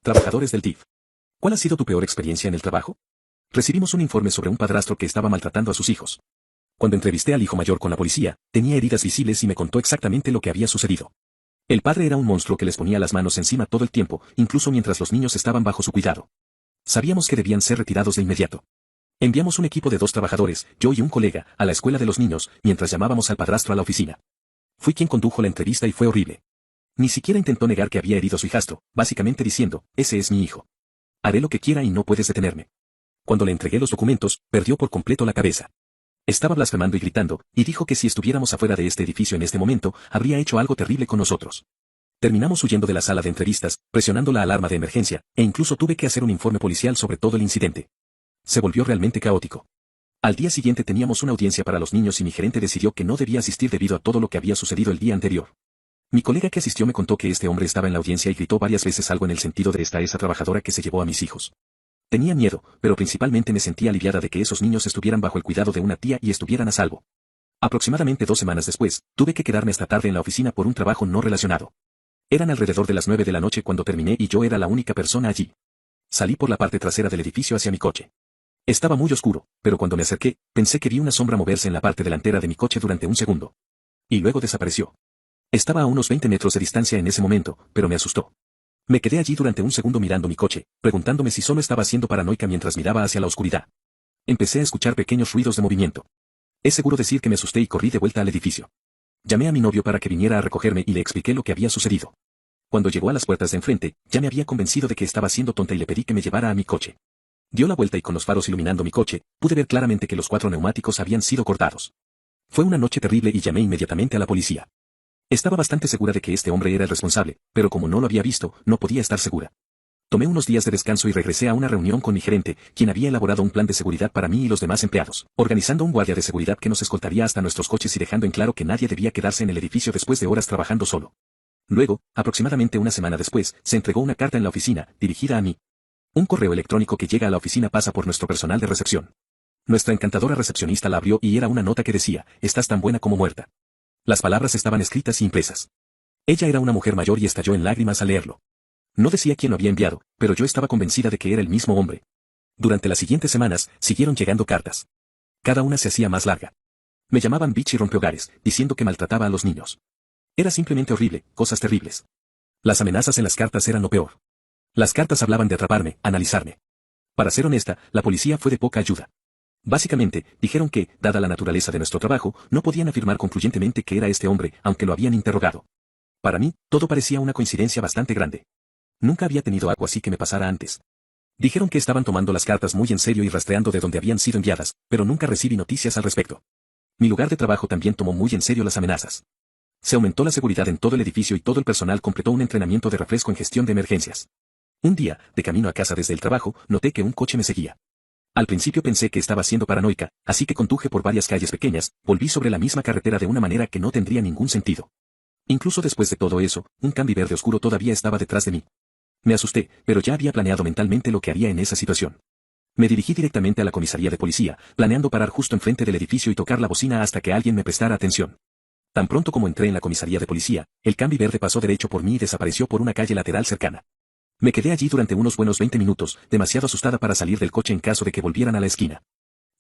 Trabajadores del DIF. ¿Cuál ha sido tu peor experiencia en el trabajo? Recibimos un informe sobre un padrastro que estaba maltratando a sus hijos. Cuando entrevisté al hijo mayor con la policía, tenía heridas visibles y me contó exactamente lo que había sucedido. El padre era un monstruo que les ponía las manos encima todo el tiempo, incluso mientras los niños estaban bajo su cuidado. Sabíamos que debían ser retirados de inmediato. Enviamos un equipo de 2 trabajadores, yo y un colega, a la escuela de los niños, mientras llamábamos al padrastro a la oficina. Fui quien condujo la entrevista y fue horrible. Ni siquiera intentó negar que había herido a su hijastro, básicamente diciendo, ese es mi hijo. Haré lo que quiera y no puedes detenerme. Cuando le entregué los documentos, perdió por completo la cabeza. Estaba blasfemando y gritando, y dijo que si estuviéramos afuera de este edificio en este momento, habría hecho algo terrible con nosotros. Terminamos huyendo de la sala de entrevistas, presionando la alarma de emergencia, e incluso tuve que hacer un informe policial sobre todo el incidente. Se volvió realmente caótico. Al día siguiente teníamos una audiencia para los niños y mi gerente decidió que no debía asistir debido a todo lo que había sucedido el día anterior. Mi colega que asistió me contó que este hombre estaba en la audiencia y gritó varias veces algo en el sentido de esa trabajadora que se llevó a mis hijos. Tenía miedo, pero principalmente me sentía aliviada de que esos niños estuvieran bajo el cuidado de una tía y estuvieran a salvo. Aproximadamente 2 semanas después, tuve que quedarme hasta tarde en la oficina por un trabajo no relacionado. Eran alrededor de las 9 de la noche cuando terminé y yo era la única persona allí. Salí por la parte trasera del edificio hacia mi coche. Estaba muy oscuro, pero cuando me acerqué, pensé que vi una sombra moverse en la parte delantera de mi coche durante un segundo. Y luego desapareció. Estaba a unos 20 metros de distancia en ese momento, pero me asustó. Me quedé allí durante un segundo mirando mi coche, preguntándome si solo estaba siendo paranoica mientras miraba hacia la oscuridad. Empecé a escuchar pequeños ruidos de movimiento. Es seguro decir que me asusté y corrí de vuelta al edificio. Llamé a mi novio para que viniera a recogerme y le expliqué lo que había sucedido. Cuando llegó a las puertas de enfrente, ya me había convencido de que estaba siendo tonta y le pedí que me llevara a mi coche. Dio la vuelta y con los faros iluminando mi coche, pude ver claramente que los 4 neumáticos habían sido cortados. Fue una noche terrible y llamé inmediatamente a la policía. Estaba bastante segura de que este hombre era el responsable, pero como no lo había visto, no podía estar segura. Tomé unos días de descanso y regresé a una reunión con mi gerente, quien había elaborado un plan de seguridad para mí y los demás empleados, organizando un guardia de seguridad que nos escoltaría hasta nuestros coches y dejando en claro que nadie debía quedarse en el edificio después de horas trabajando solo. Luego, aproximadamente una semana después, se entregó una carta en la oficina, dirigida a mí. Un correo electrónico que llega a la oficina pasa por nuestro personal de recepción. Nuestra encantadora recepcionista la abrió y era una nota que decía, estás tan buena como muerta. Las palabras estaban escritas y impresas. Ella era una mujer mayor y estalló en lágrimas al leerlo. No decía quién lo había enviado, pero yo estaba convencida de que era el mismo hombre. Durante las siguientes semanas, siguieron llegando cartas. Cada una se hacía más larga. Me llamaban bitch y rompehogares, diciendo que maltrataba a los niños. Era simplemente horrible, cosas terribles. Las amenazas en las cartas eran lo peor. Las cartas hablaban de atraparme, analizarme. Para ser honesta, la policía fue de poca ayuda. Básicamente, dijeron que, dada la naturaleza de nuestro trabajo, no podían afirmar concluyentemente que era este hombre, aunque lo habían interrogado. Para mí, todo parecía una coincidencia bastante grande. Nunca había tenido algo así que me pasara antes. Dijeron que estaban tomando las cartas muy en serio y rastreando de dónde habían sido enviadas, pero nunca recibí noticias al respecto. Mi lugar de trabajo también tomó muy en serio las amenazas. Se aumentó la seguridad en todo el edificio y todo el personal completó un entrenamiento de refresco en gestión de emergencias. Un día, de camino a casa desde el trabajo, noté que un coche me seguía. Al principio pensé que estaba siendo paranoica, así que conduje por varias calles pequeñas, volví sobre la misma carretera de una manera que no tendría ningún sentido. Incluso después de todo eso, un Camry verde oscuro todavía estaba detrás de mí. Me asusté, pero ya había planeado mentalmente lo que haría en esa situación. Me dirigí directamente a la comisaría de policía, planeando parar justo enfrente del edificio y tocar la bocina hasta que alguien me prestara atención. Tan pronto como entré en la comisaría de policía, el Camry verde pasó derecho por mí y desapareció por una calle lateral cercana. Me quedé allí durante unos buenos 20 minutos, demasiado asustada para salir del coche en caso de que volvieran a la esquina.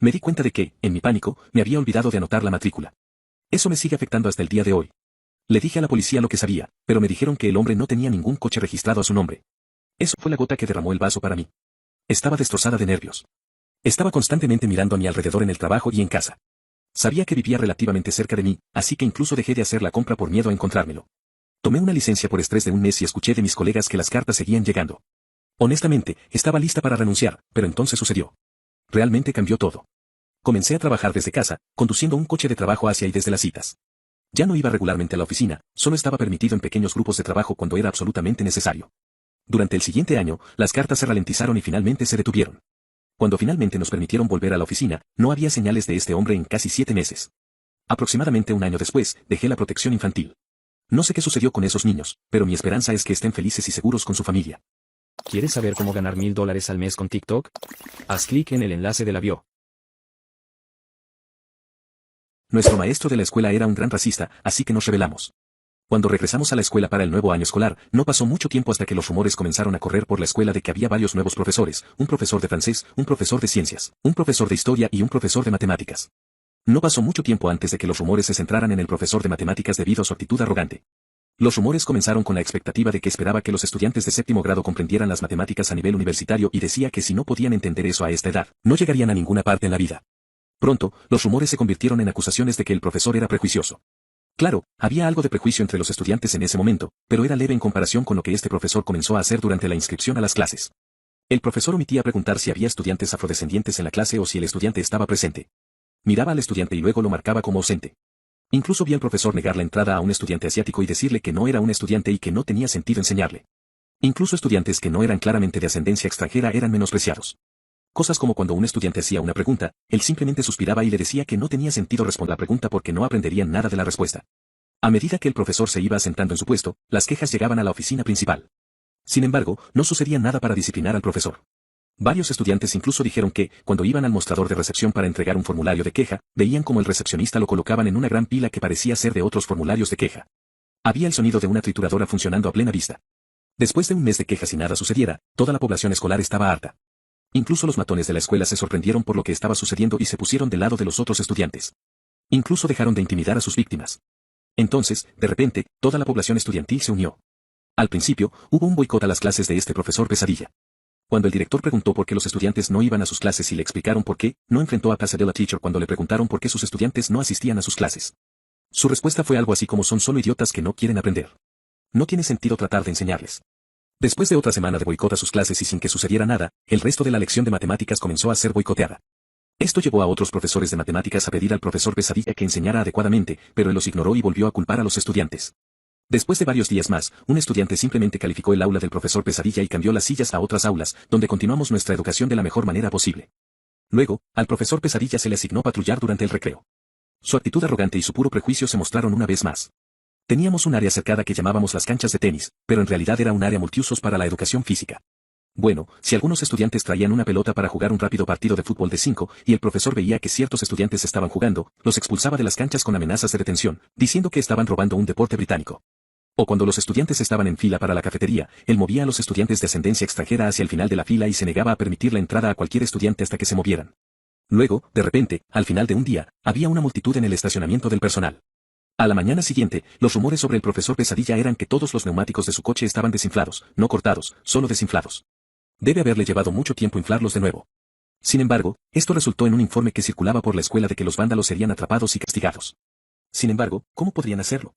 Me di cuenta de que, en mi pánico, me había olvidado de anotar la matrícula. Eso me sigue afectando hasta el día de hoy. Le dije a la policía lo que sabía, pero me dijeron que el hombre no tenía ningún coche registrado a su nombre. Eso fue la gota que derramó el vaso para mí. Estaba destrozada de nervios. Estaba constantemente mirando a mi alrededor en el trabajo y en casa. Sabía que vivía relativamente cerca de mí, así que incluso dejé de hacer la compra por miedo a encontrármelo. Tomé una licencia por estrés de un mes y escuché de mis colegas que las cartas seguían llegando. Honestamente, estaba lista para renunciar, pero entonces sucedió. Realmente cambió todo. Comencé a trabajar desde casa, conduciendo un coche de trabajo hacia y desde las citas. Ya no iba regularmente a la oficina, solo estaba permitido en pequeños grupos de trabajo cuando era absolutamente necesario. Durante el siguiente año, las cartas se ralentizaron y finalmente se detuvieron. Cuando finalmente nos permitieron volver a la oficina, no había señales de este hombre en casi 7 meses. Aproximadamente un año después, dejé la protección infantil. No sé qué sucedió con esos niños, pero mi esperanza es que estén felices y seguros con su familia. ¿Quieres saber cómo ganar $1000 al mes con TikTok? Haz clic en el enlace de la bio. Nuestro maestro de la escuela era un gran racista, así que nos rebelamos. Cuando regresamos a la escuela para el nuevo año escolar, no pasó mucho tiempo hasta que los rumores comenzaron a correr por la escuela de que había varios nuevos profesores, un profesor de francés, un profesor de ciencias, un profesor de historia y un profesor de matemáticas. No pasó mucho tiempo antes de que los rumores se centraran en el profesor de matemáticas debido a su actitud arrogante. Los rumores comenzaron con la expectativa de que esperaba que los estudiantes de séptimo grado comprendieran las matemáticas a nivel universitario y decía que si no podían entender eso a esta edad, no llegarían a ninguna parte en la vida. Pronto, los rumores se convirtieron en acusaciones de que el profesor era prejuicioso. Claro, había algo de prejuicio entre los estudiantes en ese momento, pero era leve en comparación con lo que este profesor comenzó a hacer durante la inscripción a las clases. El profesor omitía preguntar si había estudiantes afrodescendientes en la clase o si el estudiante estaba presente. Miraba al estudiante y luego lo marcaba como ausente. Incluso vi al profesor negar la entrada a un estudiante asiático y decirle que no era un estudiante y que no tenía sentido enseñarle. Incluso estudiantes que no eran claramente de ascendencia extranjera eran menospreciados. Cosas como cuando un estudiante hacía una pregunta, él simplemente suspiraba y le decía que no tenía sentido responder la pregunta porque no aprenderían nada de la respuesta. A medida que el profesor se iba asentando en su puesto, las quejas llegaban a la oficina principal. Sin embargo, no sucedía nada para disciplinar al profesor. Varios estudiantes incluso dijeron que, cuando iban al mostrador de recepción para entregar un formulario de queja, veían como el recepcionista lo colocaban en una gran pila que parecía ser de otros formularios de queja. Había el sonido de una trituradora funcionando a plena vista. Después de un mes de quejas y nada sucediera, toda la población escolar estaba harta. Incluso los matones de la escuela se sorprendieron por lo que estaba sucediendo y se pusieron del lado de los otros estudiantes. Incluso dejaron de intimidar a sus víctimas. Entonces, de repente, toda la población estudiantil se unió. Al principio, hubo un boicot a las clases de este profesor pesadilla. Cuando el director preguntó por qué los estudiantes no iban a sus clases y le explicaron por qué, no enfrentó a Pasadena Teacher cuando le preguntaron por qué sus estudiantes no asistían a sus clases. Su respuesta fue algo así como son solo idiotas que no quieren aprender. No tiene sentido tratar de enseñarles. Después de otra semana de boicot a sus clases y sin que sucediera nada, el resto de la lección de matemáticas comenzó a ser boicoteada. Esto llevó a otros profesores de matemáticas a pedir al profesor Pesadilla que enseñara adecuadamente, pero él los ignoró y volvió a culpar a los estudiantes. Después de varios días más, un estudiante simplemente calificó el aula del profesor Pesadilla y cambió las sillas a otras aulas, donde continuamos nuestra educación de la mejor manera posible. Luego, al profesor Pesadilla se le asignó patrullar durante el recreo. Su actitud arrogante y su puro prejuicio se mostraron una vez más. Teníamos un área cercada que llamábamos las canchas de tenis, pero en realidad era un área multiusos para la educación física. Bueno, si algunos estudiantes traían una pelota para jugar un rápido partido de fútbol de 5, y el profesor veía que ciertos estudiantes estaban jugando, los expulsaba de las canchas con amenazas de detención, diciendo que estaban robando un deporte británico. O cuando los estudiantes estaban en fila para la cafetería, él movía a los estudiantes de ascendencia extranjera hacia el final de la fila y se negaba a permitir la entrada a cualquier estudiante hasta que se movieran. Luego, de repente, al final de un día, había una multitud en el estacionamiento del personal. A la mañana siguiente, los rumores sobre el profesor Pesadilla eran que todos los neumáticos de su coche estaban desinflados, no cortados, solo desinflados. Debe haberle llevado mucho tiempo inflarlos de nuevo. Sin embargo, esto resultó en un informe que circulaba por la escuela de que los vándalos serían atrapados y castigados. Sin embargo, ¿cómo podrían hacerlo?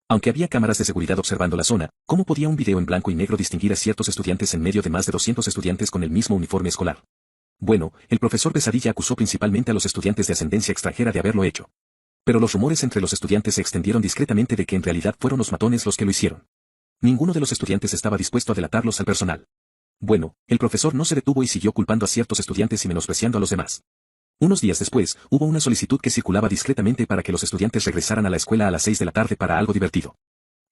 Aunque había cámaras de seguridad observando la zona, ¿cómo podía un video en blanco y negro distinguir a ciertos estudiantes en medio de más de 200 estudiantes con el mismo uniforme escolar? Bueno, el profesor Pesadilla acusó principalmente a los estudiantes de ascendencia extranjera de haberlo hecho. Pero los rumores entre los estudiantes se extendieron discretamente de que en realidad fueron los matones los que lo hicieron. Ninguno de los estudiantes estaba dispuesto a delatarlos al personal. Bueno, el profesor no se detuvo y siguió culpando a ciertos estudiantes y menospreciando a los demás. Unos días después, hubo una solicitud que circulaba discretamente para que los estudiantes regresaran a la escuela a las 6 de la tarde para algo divertido.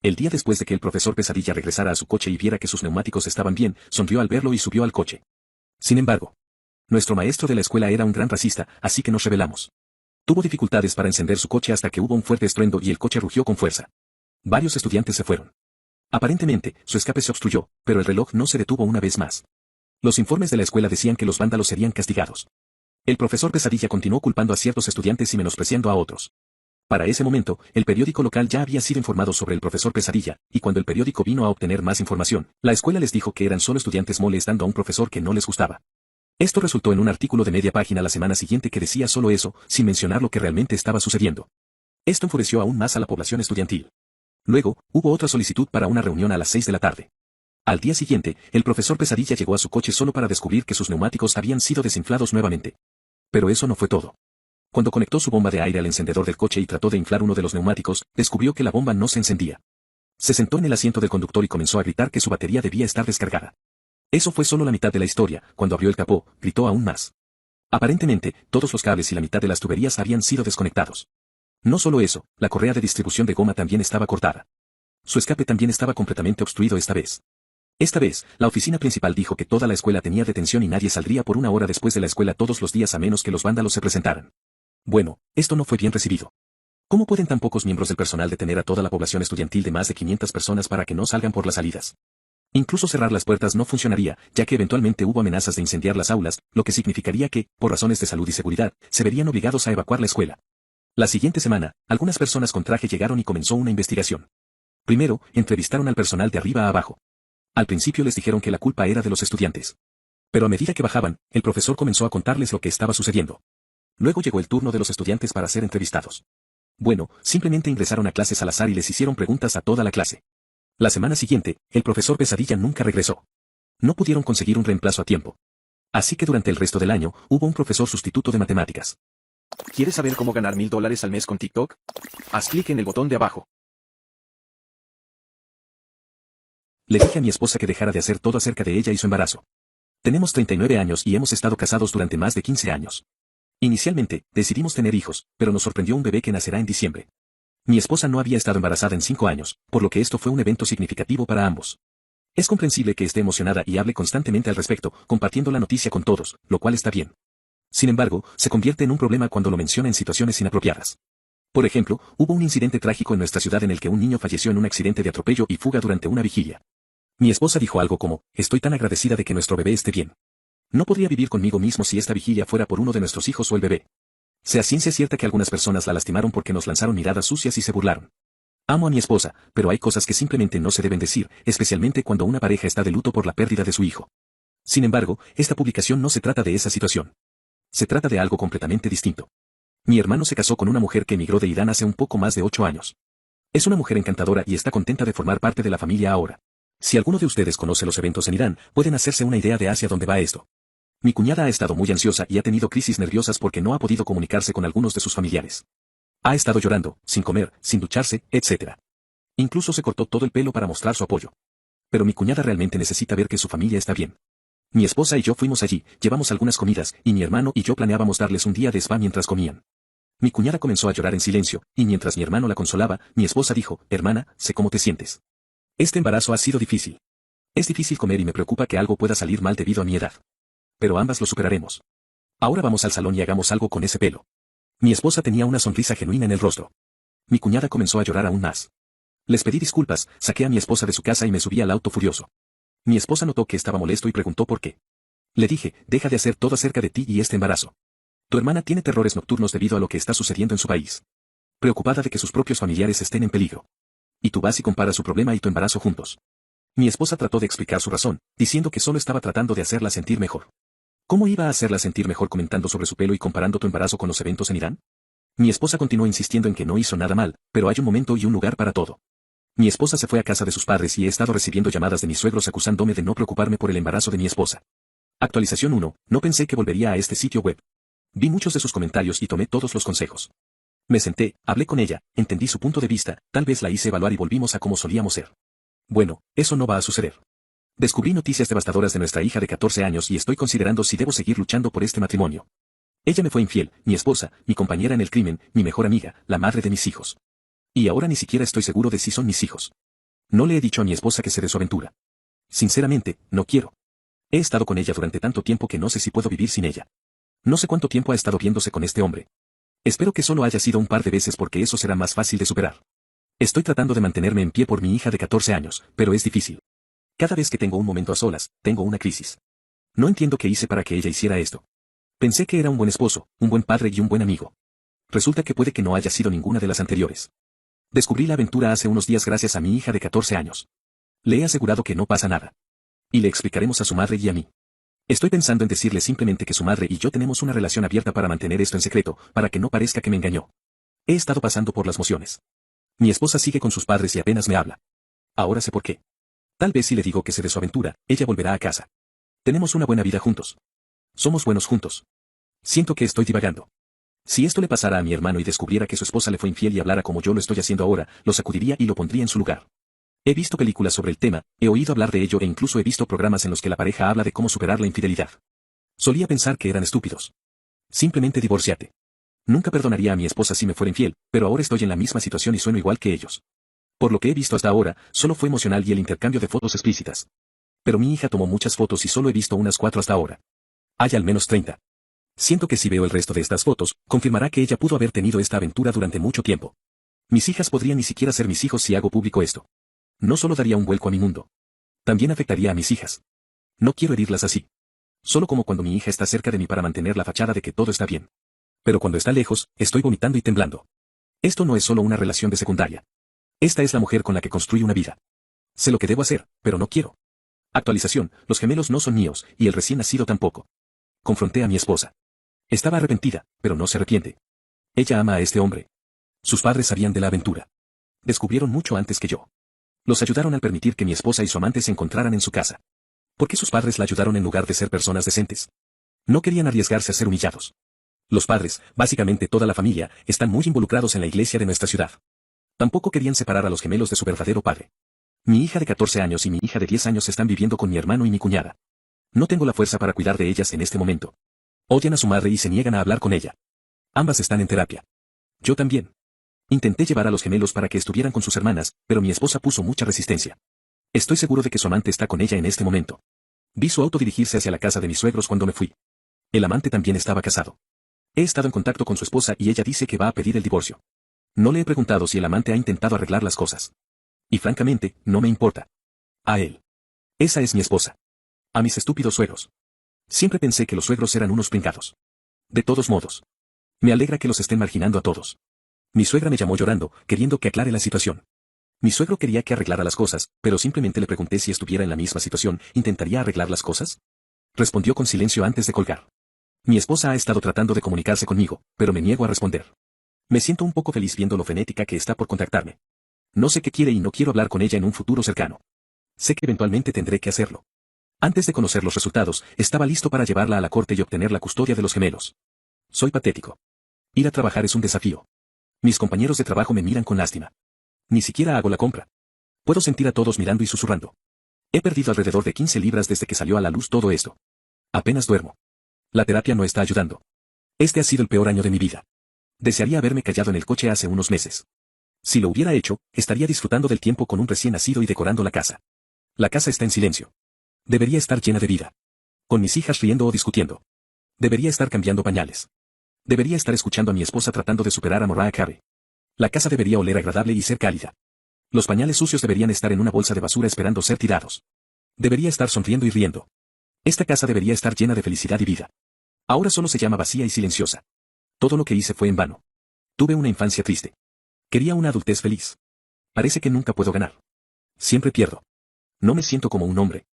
El día después de que el profesor Pesadilla regresara a su coche y viera que sus neumáticos estaban bien, sonrió al verlo y subió al coche. Sin embargo, nuestro maestro de la escuela era un gran racista, así que nos rebelamos. Tuvo dificultades para encender su coche hasta que hubo un fuerte estruendo y el coche rugió con fuerza. Varios estudiantes se fueron. Aparentemente, su escape se obstruyó, pero el reloj no se detuvo una vez más. Los informes de la escuela decían que los vándalos serían castigados. El profesor Pesadilla continuó culpando a ciertos estudiantes y menospreciando a otros. Para ese momento, el periódico local ya había sido informado sobre el profesor Pesadilla, y cuando el periódico vino a obtener más información, la escuela les dijo que eran solo estudiantes molestando a un profesor que no les gustaba. Esto resultó en un artículo de media página la semana siguiente que decía solo eso, sin mencionar lo que realmente estaba sucediendo. Esto enfureció aún más a la población estudiantil. Luego, hubo otra solicitud para una reunión a las 6 de la tarde. Al día siguiente, el profesor Pesadilla llegó a su coche solo para descubrir que sus neumáticos habían sido desinflados nuevamente. Pero eso no fue todo. Cuando conectó su bomba de aire al encendedor del coche y trató de inflar uno de los neumáticos, descubrió que la bomba no se encendía. Se sentó en el asiento del conductor y comenzó a gritar que su batería debía estar descargada. Eso fue solo la mitad de la historia. Cuando abrió el capó, gritó aún más. Aparentemente, todos los cables y la mitad de las tuberías habían sido desconectados. No solo eso, la correa de distribución de goma también estaba cortada. Su escape también estaba completamente obstruido esta vez. Esta vez, la oficina principal dijo que toda la escuela tenía detención y nadie saldría por una hora después de la escuela todos los días a menos que los vándalos se presentaran. Bueno, esto no fue bien recibido. ¿Cómo pueden tan pocos miembros del personal detener a toda la población estudiantil de más de 500 personas para que no salgan por las salidas? Incluso cerrar las puertas no funcionaría, ya que eventualmente hubo amenazas de incendiar las aulas, lo que significaría que, por razones de salud y seguridad, se verían obligados a evacuar la escuela. La siguiente semana, algunas personas con traje llegaron y comenzó una investigación. Primero, entrevistaron al personal de arriba a abajo. Al principio les dijeron que la culpa era de los estudiantes. Pero a medida que bajaban, el profesor comenzó a contarles lo que estaba sucediendo. Luego llegó el turno de los estudiantes para ser entrevistados. Bueno, simplemente ingresaron a clases al azar y les hicieron preguntas a toda la clase. La semana siguiente, el profesor Pesadilla nunca regresó. No pudieron conseguir un reemplazo a tiempo. Así que durante el resto del año, hubo un profesor sustituto de matemáticas. ¿Quieres saber cómo ganar $1000 al mes con TikTok? Haz clic en el botón de abajo. Le dije a mi esposa que dejara de hacer todo acerca de ella y su embarazo. Tenemos 39 años y hemos estado casados durante más de 15 años. Inicialmente, decidimos tener hijos, pero nos sorprendió un bebé que nacerá en diciembre. Mi esposa no había estado embarazada en 5 años, por lo que esto fue un evento significativo para ambos. Es comprensible que esté emocionada y hable constantemente al respecto, compartiendo la noticia con todos, lo cual está bien. Sin embargo, se convierte en un problema cuando lo menciona en situaciones inapropiadas. Por ejemplo, hubo un incidente trágico en nuestra ciudad en el que un niño falleció en un accidente de atropello y fuga durante una vigilia. Mi esposa dijo algo como, estoy tan agradecida de que nuestro bebé esté bien. No podría vivir conmigo mismo si esta vigilia fuera por uno de nuestros hijos o el bebé. Sea ciencia cierta que algunas personas la lastimaron porque nos lanzaron miradas sucias y se burlaron. Amo a mi esposa, pero hay cosas que simplemente no se deben decir, especialmente cuando una pareja está de luto por la pérdida de su hijo. Sin embargo, esta publicación no se trata de esa situación. Se trata de algo completamente distinto. Mi hermano se casó con una mujer que emigró de Irán hace un poco más de 8 años. Es una mujer encantadora y está contenta de formar parte de la familia ahora. Si alguno de ustedes conoce los eventos en Irán, pueden hacerse una idea de hacia dónde va esto. Mi cuñada ha estado muy ansiosa y ha tenido crisis nerviosas porque no ha podido comunicarse con algunos de sus familiares. Ha estado llorando, sin comer, sin ducharse, etc. Incluso se cortó todo el pelo para mostrar su apoyo. Pero mi cuñada realmente necesita ver que su familia está bien. Mi esposa y yo fuimos allí, llevamos algunas comidas, y mi hermano y yo planeábamos darles un día de spa mientras comían. Mi cuñada comenzó a llorar en silencio, y mientras mi hermano la consolaba, mi esposa dijo, hermana, sé cómo te sientes. Este embarazo ha sido difícil. Es difícil comer y me preocupa que algo pueda salir mal debido a mi edad. Pero ambas lo superaremos. Ahora vamos al salón y hagamos algo con ese pelo. Mi esposa tenía una sonrisa genuina en el rostro. Mi cuñada comenzó a llorar aún más. Les pedí disculpas, saqué a mi esposa de su casa y me subí al auto furioso. Mi esposa notó que estaba molesto y preguntó por qué. Le dije, deja de hacer todo acerca de ti y este embarazo. Tu hermana tiene terrores nocturnos debido a lo que está sucediendo en su país. Preocupada de que sus propios familiares estén en peligro. Y tú vas y comparas su problema y tu embarazo juntos. Mi esposa trató de explicar su razón, diciendo que solo estaba tratando de hacerla sentir mejor. ¿Cómo iba a hacerla sentir mejor comentando sobre su pelo y comparando tu embarazo con los eventos en Irán? Mi esposa continuó insistiendo en que no hizo nada mal, pero hay un momento y un lugar para todo. Mi esposa se fue a casa de sus padres y he estado recibiendo llamadas de mis suegros acusándome de no preocuparme por el embarazo de mi esposa. Actualización 1. No pensé que volvería a este sitio web. Vi muchos de sus comentarios y tomé todos los consejos. Me senté, hablé con ella, entendí su punto de vista, tal vez la hice evaluar y volvimos a como solíamos ser. Bueno, eso no va a suceder. Descubrí noticias devastadoras de nuestra hija de 14 años y estoy considerando si debo seguir luchando por este matrimonio. Ella me fue infiel, mi esposa, mi compañera en el crimen, mi mejor amiga, la madre de mis hijos. Y ahora ni siquiera estoy seguro de si son mis hijos. No le he dicho a mi esposa que se dé su aventura. Sinceramente, no quiero. He estado con ella durante tanto tiempo que no sé si puedo vivir sin ella. No sé cuánto tiempo ha estado viéndose con este hombre. Espero que solo haya sido un par de veces porque eso será más fácil de superar. Estoy tratando de mantenerme en pie por mi hija de 14 años, pero es difícil. Cada vez que tengo un momento a solas, tengo una crisis. No entiendo qué hice para que ella hiciera esto. Pensé que era un buen esposo, un buen padre y un buen amigo. Resulta que puede que no haya sido ninguna de las anteriores. Descubrí la aventura hace unos días gracias a mi hija de 14 años. Le he asegurado que no pasa nada. Y le explicaremos a su madre y a mí. Estoy pensando en decirle simplemente que su madre y yo tenemos una relación abierta para mantener esto en secreto, para que no parezca que me engañó. He estado pasando por las mociones. Mi esposa sigue con sus padres y apenas me habla. Ahora sé por qué. Tal vez si le digo que se dé su aventura, ella volverá a casa. Tenemos una buena vida juntos. Somos buenos juntos. Siento que estoy divagando. Si esto le pasara a mi hermano y descubriera que su esposa le fue infiel y hablara como yo lo estoy haciendo ahora, lo sacudiría y lo pondría en su lugar. He visto películas sobre el tema, he oído hablar de ello e incluso he visto programas en los que la pareja habla de cómo superar la infidelidad. Solía pensar que eran estúpidos. Simplemente divórciate. Nunca perdonaría a mi esposa si me fuera infiel, pero ahora estoy en la misma situación y sueno igual que ellos. Por lo que he visto hasta ahora, solo fue emocional y el intercambio de fotos explícitas. Pero mi hija tomó muchas fotos y solo he visto unas 4 hasta ahora. Hay al menos 30. Siento que si veo el resto de estas fotos, confirmará que ella pudo haber tenido esta aventura durante mucho tiempo. Mis hijas podrían ni siquiera ser mis hijos si hago público esto. No solo daría un vuelco a mi mundo. También afectaría a mis hijas. No quiero herirlas así. Solo como cuando mi hija está cerca de mí para mantener la fachada de que todo está bien. Pero cuando está lejos, estoy vomitando y temblando. Esto no es solo una relación de secundaria. Esta es la mujer con la que construyo una vida. Sé lo que debo hacer, pero no quiero. Actualización, los gemelos no son míos, y el recién nacido tampoco. Confronté a mi esposa. Estaba arrepentida, pero no se arrepiente. Ella ama a este hombre. Sus padres sabían de la aventura. Descubrieron mucho antes que yo. Los ayudaron al permitir que mi esposa y su amante se encontraran en su casa. ¿Por qué sus padres la ayudaron en lugar de ser personas decentes? No querían arriesgarse a ser humillados. Los padres, básicamente toda la familia, están muy involucrados en la iglesia de nuestra ciudad. Tampoco querían separar a los gemelos de su verdadero padre. Mi hija de 14 años y mi hija de 10 años están viviendo con mi hermano y mi cuñada. No tengo la fuerza para cuidar de ellas en este momento. Odian a su madre y se niegan a hablar con ella. Ambas están en terapia. Yo también. Intenté llevar a los gemelos para que estuvieran con sus hermanas, pero mi esposa puso mucha resistencia. Estoy seguro de que su amante está con ella en este momento. Vi su auto dirigirse hacia la casa de mis suegros cuando me fui. El amante también estaba casado. He estado en contacto con su esposa y ella dice que va a pedir el divorcio. No le he preguntado si el amante ha intentado arreglar las cosas. Y francamente, no me importa. A él. Esa es mi esposa. A mis estúpidos suegros. Siempre pensé que los suegros eran unos pringados. De todos modos. Me alegra que los estén marginando a todos. Mi suegra me llamó llorando, queriendo que aclare la situación. Mi suegro quería que arreglara las cosas, pero simplemente le pregunté si estuviera en la misma situación, ¿intentaría arreglar las cosas? Respondió con silencio antes de colgar. Mi esposa ha estado tratando de comunicarse conmigo, pero me niego a responder. Me siento un poco feliz viendo lo frenética que está por contactarme. No sé qué quiere y no quiero hablar con ella en un futuro cercano. Sé que eventualmente tendré que hacerlo. Antes de conocer los resultados, estaba listo para llevarla a la corte y obtener la custodia de los gemelos. Soy patético. Ir a trabajar es un desafío. Mis compañeros de trabajo me miran con lástima. Ni siquiera hago la compra. Puedo sentir a todos mirando y susurrando. He perdido alrededor de 15 libras desde que salió a la luz todo esto. Apenas duermo. La terapia no está ayudando. Este ha sido el peor año de mi vida. Desearía haberme callado en el coche hace unos meses. Si lo hubiera hecho, estaría disfrutando del tiempo con un recién nacido y decorando la casa. La casa está en silencio. Debería estar llena de vida. Con mis hijas riendo o discutiendo. Debería estar cambiando pañales. Debería estar escuchando a mi esposa tratando de superar a Mariah Carey. La casa debería oler agradable y ser cálida. Los pañales sucios deberían estar en una bolsa de basura esperando ser tirados. Debería estar sonriendo y riendo. Esta casa debería estar llena de felicidad y vida. Ahora solo se llama vacía y silenciosa. Todo lo que hice fue en vano. Tuve una infancia triste. Quería una adultez feliz. Parece que nunca puedo ganar. Siempre pierdo. No me siento como un hombre.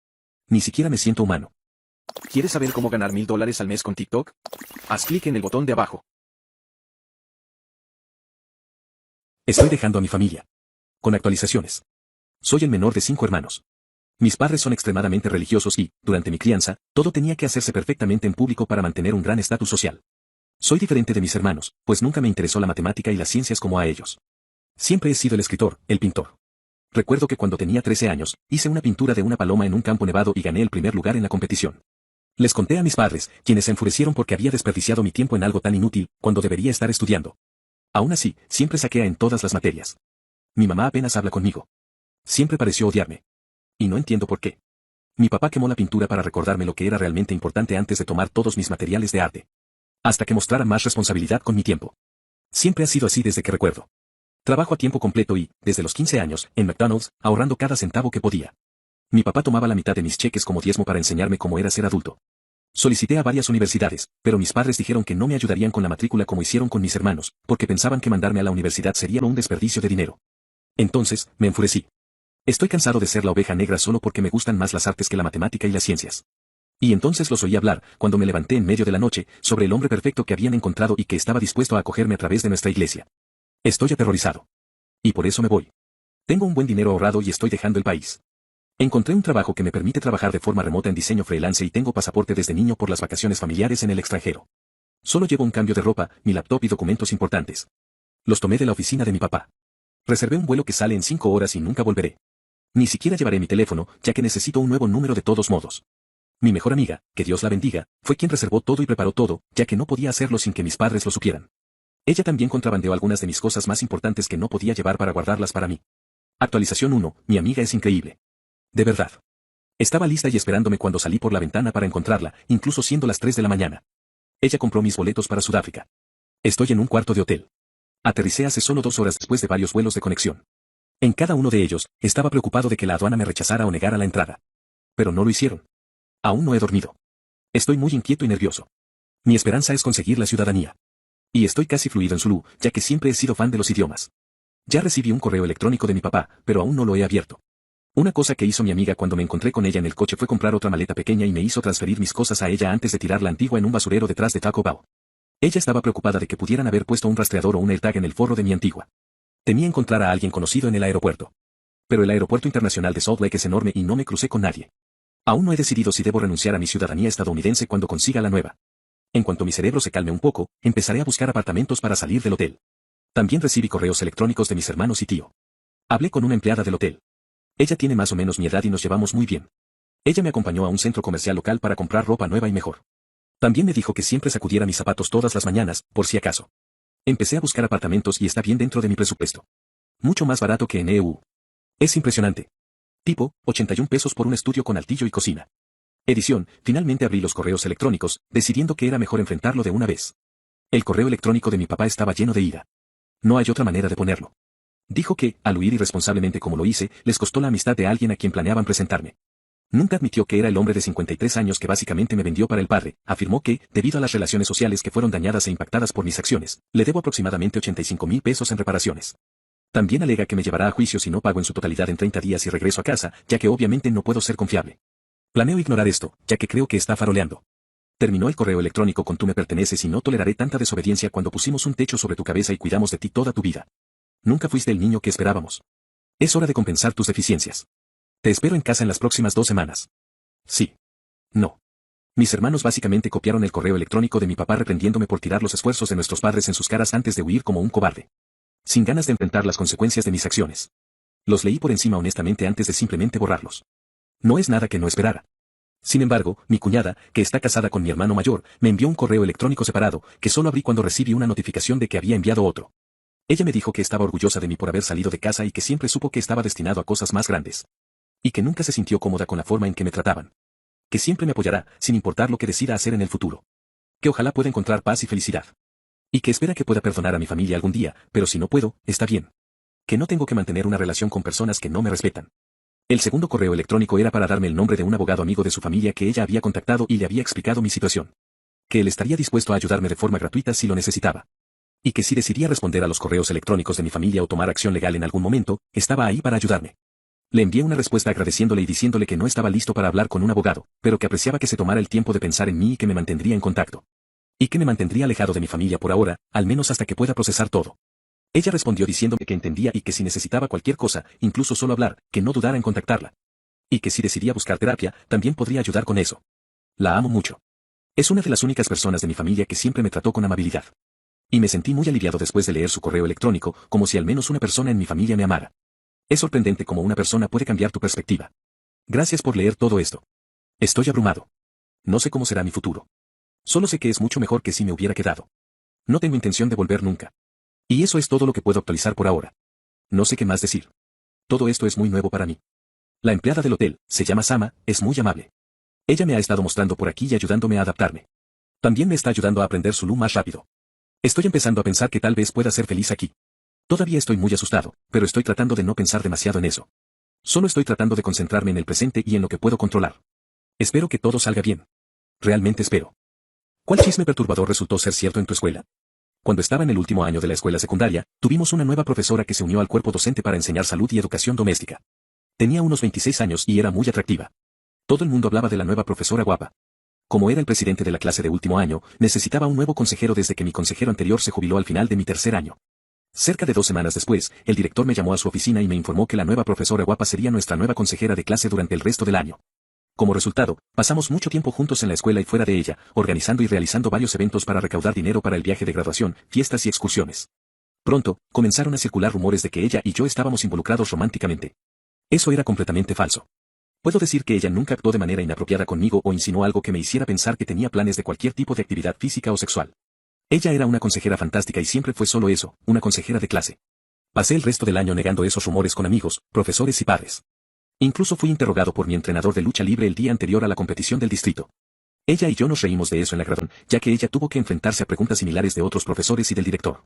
Ni siquiera me siento humano. ¿Quieres saber cómo ganar $1000 al mes con TikTok? Haz clic en el botón de abajo. Estoy dejando a mi familia. Con actualizaciones. Soy el menor de 5 hermanos. Mis padres son extremadamente religiosos y, durante mi crianza, todo tenía que hacerse perfectamente en público para mantener un gran estatus social. Soy diferente de mis hermanos, pues nunca me interesó la matemática y las ciencias como a ellos. Siempre he sido el escritor, el pintor. Recuerdo que cuando tenía 13 años, hice una pintura de una paloma en un campo nevado y gané el primer lugar en la competición. Les conté a mis padres, quienes se enfurecieron porque había desperdiciado mi tiempo en algo tan inútil, cuando debería estar estudiando. Aún así, siempre saqué A en todas las materias. Mi mamá apenas habla conmigo. Siempre pareció odiarme. Y no entiendo por qué. Mi papá quemó la pintura para recordarme lo que era realmente importante antes de tomar todos mis materiales de arte. Hasta que mostrara más responsabilidad con mi tiempo. Siempre ha sido así desde que recuerdo. Trabajo a tiempo completo y, desde los 15 años, en McDonald's, ahorrando cada centavo que podía. Mi papá tomaba la mitad de mis cheques como diezmo para enseñarme cómo era ser adulto. Solicité a varias universidades, pero mis padres dijeron que no me ayudarían con la matrícula como hicieron con mis hermanos, porque pensaban que mandarme a la universidad sería un desperdicio de dinero. Entonces, me enfurecí. Estoy cansado de ser la oveja negra solo porque me gustan más las artes que la matemática y las ciencias. Y entonces los oí hablar, cuando me levanté en medio de la noche, sobre el hombre perfecto que habían encontrado y que estaba dispuesto a acogerme a través de nuestra iglesia. Estoy aterrorizado. Y por eso me voy. Tengo un buen dinero ahorrado y estoy dejando el país. Encontré un trabajo que me permite trabajar de forma remota en diseño freelance y tengo pasaporte desde niño por las vacaciones familiares en el extranjero. Solo llevo un cambio de ropa, mi laptop y documentos importantes. Los tomé de la oficina de mi papá. Reservé un vuelo que sale en 5 horas y nunca volveré. Ni siquiera llevaré mi teléfono, ya que necesito un nuevo número de todos modos. Mi mejor amiga, que Dios la bendiga, fue quien reservó todo y preparó todo, ya que no podía hacerlo sin que mis padres lo supieran. Ella también contrabandeó algunas de mis cosas más importantes que no podía llevar para guardarlas para mí. Actualización 1, mi amiga es increíble. De verdad. Estaba lista y esperándome cuando salí por la ventana para encontrarla, incluso siendo las 3 de la mañana. Ella compró mis boletos para Sudáfrica. Estoy en un cuarto de hotel. Aterricé hace solo 2 horas después de varios vuelos de conexión. En cada uno de ellos, estaba preocupado de que la aduana me rechazara o negara la entrada. Pero no lo hicieron. Aún no he dormido. Estoy muy inquieto y nervioso. Mi esperanza es conseguir la ciudadanía. Y estoy casi fluido en Zulú, ya que siempre he sido fan de los idiomas. Ya recibí un correo electrónico de mi papá, pero aún no lo he abierto. Una cosa que hizo mi amiga cuando me encontré con ella en el coche fue comprar otra maleta pequeña y me hizo transferir mis cosas a ella antes de tirar la antigua en un basurero detrás de Taco Bell. Ella estaba preocupada de que pudieran haber puesto un rastreador o un AirTag en el forro de mi antigua. Temía encontrar a alguien conocido en el aeropuerto. Pero el aeropuerto internacional de Salt Lake es enorme y no me crucé con nadie. Aún no he decidido si debo renunciar a mi ciudadanía estadounidense cuando consiga la nueva. En cuanto mi cerebro se calme un poco, empezaré a buscar apartamentos para salir del hotel. También recibí correos electrónicos de mis hermanos y tío. Hablé con una empleada del hotel. Ella tiene más o menos mi edad y nos llevamos muy bien. Ella me acompañó a un centro comercial local para comprar ropa nueva y mejor. También me dijo que siempre sacudiera mis zapatos todas las mañanas, por si acaso. Empecé a buscar apartamentos y está bien dentro de mi presupuesto. Mucho más barato que en EU. Es impresionante. Tipo, 81 pesos por un estudio con altillo y cocina. Edición, finalmente abrí los correos electrónicos, decidiendo que era mejor enfrentarlo de una vez. El correo electrónico de mi papá estaba lleno de ira. No hay otra manera de ponerlo. Dijo que, al huir irresponsablemente como lo hice, les costó la amistad de alguien a quien planeaban presentarme. Nunca admitió que era el hombre de 53 años que básicamente me vendió para el padre, afirmó que, debido a las relaciones sociales que fueron dañadas e impactadas por mis acciones, le debo aproximadamente 85,000 pesos en reparaciones. También alega que me llevará a juicio si no pago en su totalidad en 30 días y regreso a casa, ya que obviamente no puedo ser confiable. Planeo ignorar esto, ya que creo que está faroleando. Terminó el correo electrónico con tú me perteneces y no toleraré tanta desobediencia cuando pusimos un techo sobre tu cabeza y cuidamos de ti toda tu vida. Nunca fuiste el niño que esperábamos. Es hora de compensar tus deficiencias. Te espero en casa en las próximas 2 semanas. Sí. No. Mis hermanos básicamente copiaron el correo electrónico de mi papá reprendiéndome por tirar los esfuerzos de nuestros padres en sus caras antes de huir como un cobarde. Sin ganas de enfrentar las consecuencias de mis acciones. Los leí por encima honestamente antes de simplemente borrarlos. No es nada que no esperara. Sin embargo, mi cuñada, que está casada con mi hermano mayor, me envió un correo electrónico separado, que solo abrí cuando recibí una notificación de que había enviado otro. Ella me dijo que estaba orgullosa de mí por haber salido de casa y que siempre supo que estaba destinado a cosas más grandes. Y que nunca se sintió cómoda con la forma en que me trataban. Que siempre me apoyará, sin importar lo que decida hacer en el futuro. Que ojalá pueda encontrar paz y felicidad. Y que espera que pueda perdonar a mi familia algún día, pero si no puedo, está bien. Que no tengo que mantener una relación con personas que no me respetan. El segundo correo electrónico era para darme el nombre de un abogado amigo de su familia que ella había contactado y le había explicado mi situación. Que él estaría dispuesto a ayudarme de forma gratuita si lo necesitaba. Y que si decidía responder a los correos electrónicos de mi familia o tomar acción legal en algún momento, estaba ahí para ayudarme. Le envié una respuesta agradeciéndole y diciéndole que no estaba listo para hablar con un abogado, pero que apreciaba que se tomara el tiempo de pensar en mí y que me mantendría en contacto. Y que me mantendría alejado de mi familia por ahora, al menos hasta que pueda procesar todo. Ella respondió diciéndome que entendía y que si necesitaba cualquier cosa, incluso solo hablar, que no dudara en contactarla. Y que si decidía buscar terapia, también podría ayudar con eso. La amo mucho. Es una de las únicas personas de mi familia que siempre me trató con amabilidad. Y me sentí muy aliviado después de leer su correo electrónico, como si al menos una persona en mi familia me amara. Es sorprendente cómo una persona puede cambiar tu perspectiva. Gracias por leer todo esto. Estoy abrumado. No sé cómo será mi futuro. Solo sé que es mucho mejor que si me hubiera quedado. No tengo intención de volver nunca. Y eso es todo lo que puedo actualizar por ahora. No sé qué más decir. Todo esto es muy nuevo para mí. La empleada del hotel, se llama Sama, es muy amable. Ella me ha estado mostrando por aquí y ayudándome a adaptarme. También me está ayudando a aprender Zulú más rápido. Estoy empezando a pensar que tal vez pueda ser feliz aquí. Todavía estoy muy asustado, pero estoy tratando de no pensar demasiado en eso. Solo estoy tratando de concentrarme en el presente y en lo que puedo controlar. Espero que todo salga bien. Realmente espero. ¿Cuál chisme perturbador resultó ser cierto en tu escuela? Cuando estaba en el último año de la escuela secundaria, tuvimos una nueva profesora que se unió al cuerpo docente para enseñar salud y educación doméstica. Tenía unos 26 años y era muy atractiva. Todo el mundo hablaba de la nueva profesora guapa. Como era el presidente de la clase de último año, necesitaba un nuevo consejero desde que mi consejero anterior se jubiló al final de mi tercer año. Cerca de 2 semanas después, el director me llamó a su oficina y me informó que la nueva profesora guapa sería nuestra nueva consejera de clase durante el resto del año. Como resultado, pasamos mucho tiempo juntos en la escuela y fuera de ella, organizando y realizando varios eventos para recaudar dinero para el viaje de graduación, fiestas y excursiones. Pronto, comenzaron a circular rumores de que ella y yo estábamos involucrados románticamente. Eso era completamente falso. Puedo decir que ella nunca actuó de manera inapropiada conmigo o insinuó algo que me hiciera pensar que tenía planes de cualquier tipo de actividad física o sexual. Ella era una consejera fantástica y siempre fue solo eso, una consejera de clase. Pasé el resto del año negando esos rumores con amigos, profesores y padres. Incluso fui interrogado por mi entrenador de lucha libre el día anterior a la competición del distrito. Ella y yo nos reímos de eso en la graduación, ya que ella tuvo que enfrentarse a preguntas similares de otros profesores y del director.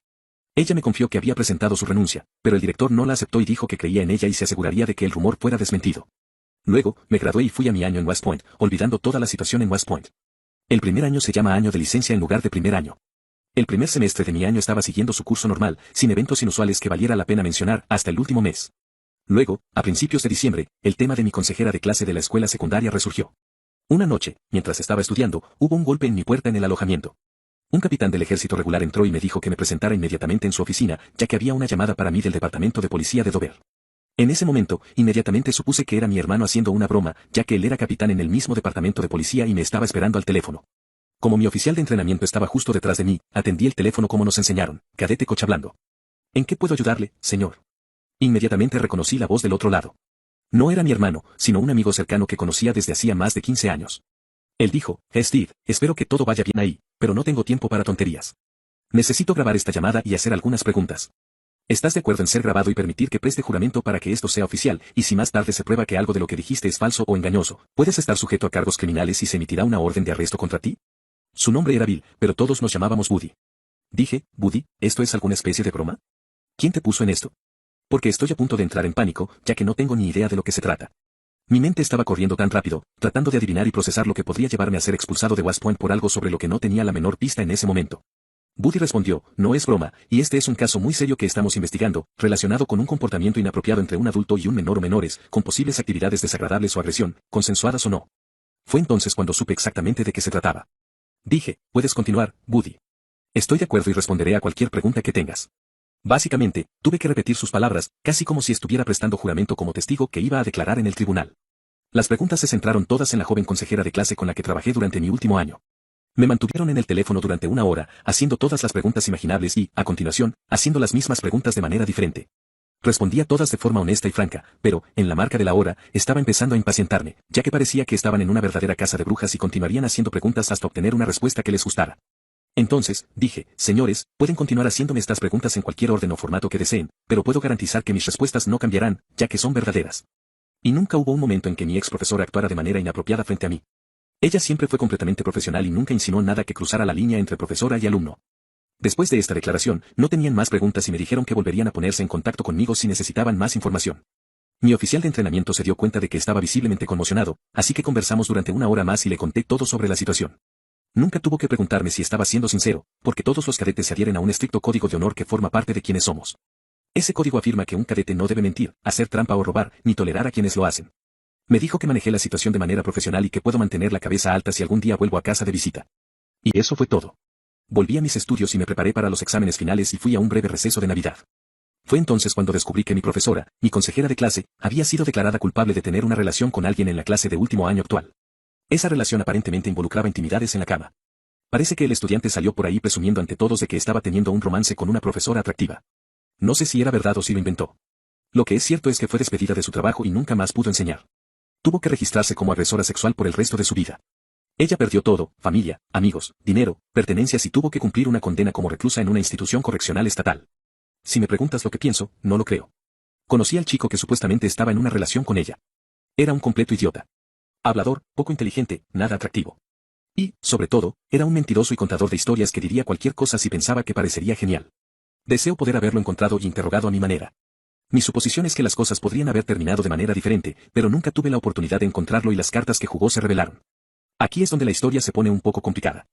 Ella me confió que había presentado su renuncia, pero el director no la aceptó y dijo que creía en ella y se aseguraría de que el rumor fuera desmentido. Luego, me gradué y fui a mi año en West Point, olvidando toda la situación en West Point. El primer año se llama año de licencia en lugar de primer año. El primer semestre de mi año estaba siguiendo su curso normal, sin eventos inusuales que valiera la pena mencionar, hasta el último mes. Luego, a principios de diciembre, el tema de mi consejera de clase de la escuela secundaria resurgió. Una noche, mientras estaba estudiando, hubo un golpe en mi puerta en el alojamiento. Un capitán del ejército regular entró y me dijo que me presentara inmediatamente en su oficina, ya que había una llamada para mí del departamento de policía de Dover. En ese momento, inmediatamente supuse que era mi hermano haciendo una broma, ya que él era capitán en el mismo departamento de policía y me estaba esperando al teléfono. Como mi oficial de entrenamiento estaba justo detrás de mí, atendí el teléfono como nos enseñaron, cadete Koch hablando. ¿En qué puedo ayudarle, señor? Inmediatamente reconocí la voz del otro lado. No era mi hermano, sino un amigo cercano que conocía desde hacía más de 15 años. Él dijo, Steve, espero que todo vaya bien ahí, pero no tengo tiempo para tonterías. Necesito grabar esta llamada y hacer algunas preguntas. ¿Estás de acuerdo en ser grabado y permitir que preste juramento para que esto sea oficial, y si más tarde se prueba que algo de lo que dijiste es falso o engañoso, puedes estar sujeto a cargos criminales y se emitirá una orden de arresto contra ti? Su nombre era Bill, pero todos nos llamábamos Buddy. Dije, Buddy, ¿esto es alguna especie de broma? ¿Quién te puso en esto? Porque estoy a punto de entrar en pánico, ya que no tengo ni idea de lo que se trata. Mi mente estaba corriendo tan rápido, tratando de adivinar y procesar lo que podría llevarme a ser expulsado de West Point por algo sobre lo que no tenía la menor pista en ese momento. Buddy respondió, no es broma, y este es un caso muy serio que estamos investigando, relacionado con un comportamiento inapropiado entre un adulto y un menor o menores, con posibles actividades desagradables o agresión, consensuadas o no. Fue entonces cuando supe exactamente de qué se trataba. Dije, puedes continuar, Buddy. Estoy de acuerdo y responderé a cualquier pregunta que tengas. Básicamente, tuve que repetir sus palabras, casi como si estuviera prestando juramento como testigo que iba a declarar en el tribunal. Las preguntas se centraron todas en la joven consejera de clase con la que trabajé durante mi último año. Me mantuvieron en el teléfono durante una hora, haciendo todas las preguntas imaginables y, a continuación, haciendo las mismas preguntas de manera diferente. Respondía todas de forma honesta y franca, pero, en la marca de la hora, estaba empezando a impacientarme, ya que parecía que estaban en una verdadera casa de brujas y continuarían haciendo preguntas hasta obtener una respuesta que les gustara. Entonces, dije, señores, pueden continuar haciéndome estas preguntas en cualquier orden o formato que deseen, pero puedo garantizar que mis respuestas no cambiarán, ya que son verdaderas. Y nunca hubo un momento en que mi ex profesora actuara de manera inapropiada frente a mí. Ella siempre fue completamente profesional y nunca insinuó nada que cruzara la línea entre profesora y alumno. Después de esta declaración, no tenían más preguntas y me dijeron que volverían a ponerse en contacto conmigo si necesitaban más información. Mi oficial de entrenamiento se dio cuenta de que estaba visiblemente conmocionado, así que conversamos durante una hora más y le conté todo sobre la situación. Nunca tuvo que preguntarme si estaba siendo sincero, porque todos los cadetes se adhieren a un estricto código de honor que forma parte de quienes somos. Ese código afirma que un cadete no debe mentir, hacer trampa o robar, ni tolerar a quienes lo hacen. Me dijo que manejé la situación de manera profesional y que puedo mantener la cabeza alta si algún día vuelvo a casa de visita. Y eso fue todo. Volví a mis estudios y me preparé para los exámenes finales y fui a un breve receso de Navidad. Fue entonces cuando descubrí que mi profesora, mi consejera de clase, había sido declarada culpable de tener una relación con alguien en la clase de último año actual. Esa relación aparentemente involucraba intimidades en la cama. Parece que el estudiante salió por ahí presumiendo ante todos de que estaba teniendo un romance con una profesora atractiva. No sé si era verdad o si lo inventó. Lo que es cierto es que fue despedida de su trabajo y nunca más pudo enseñar. Tuvo que registrarse como agresora sexual por el resto de su vida. Ella perdió todo, familia, amigos, dinero, pertenencias y tuvo que cumplir una condena como reclusa en una institución correccional estatal. Si me preguntas lo que pienso, no lo creo. Conocí al chico que supuestamente estaba en una relación con ella. Era un completo idiota. Hablador, poco inteligente, nada atractivo. Y, sobre todo, era un mentiroso y contador de historias que diría cualquier cosa si pensaba que parecería genial. Deseo poder haberlo encontrado y interrogado a mi manera. Mi suposición es que las cosas podrían haber terminado de manera diferente, pero nunca tuve la oportunidad de encontrarlo y las cartas que jugó se revelaron. Aquí es donde la historia se pone un poco complicada.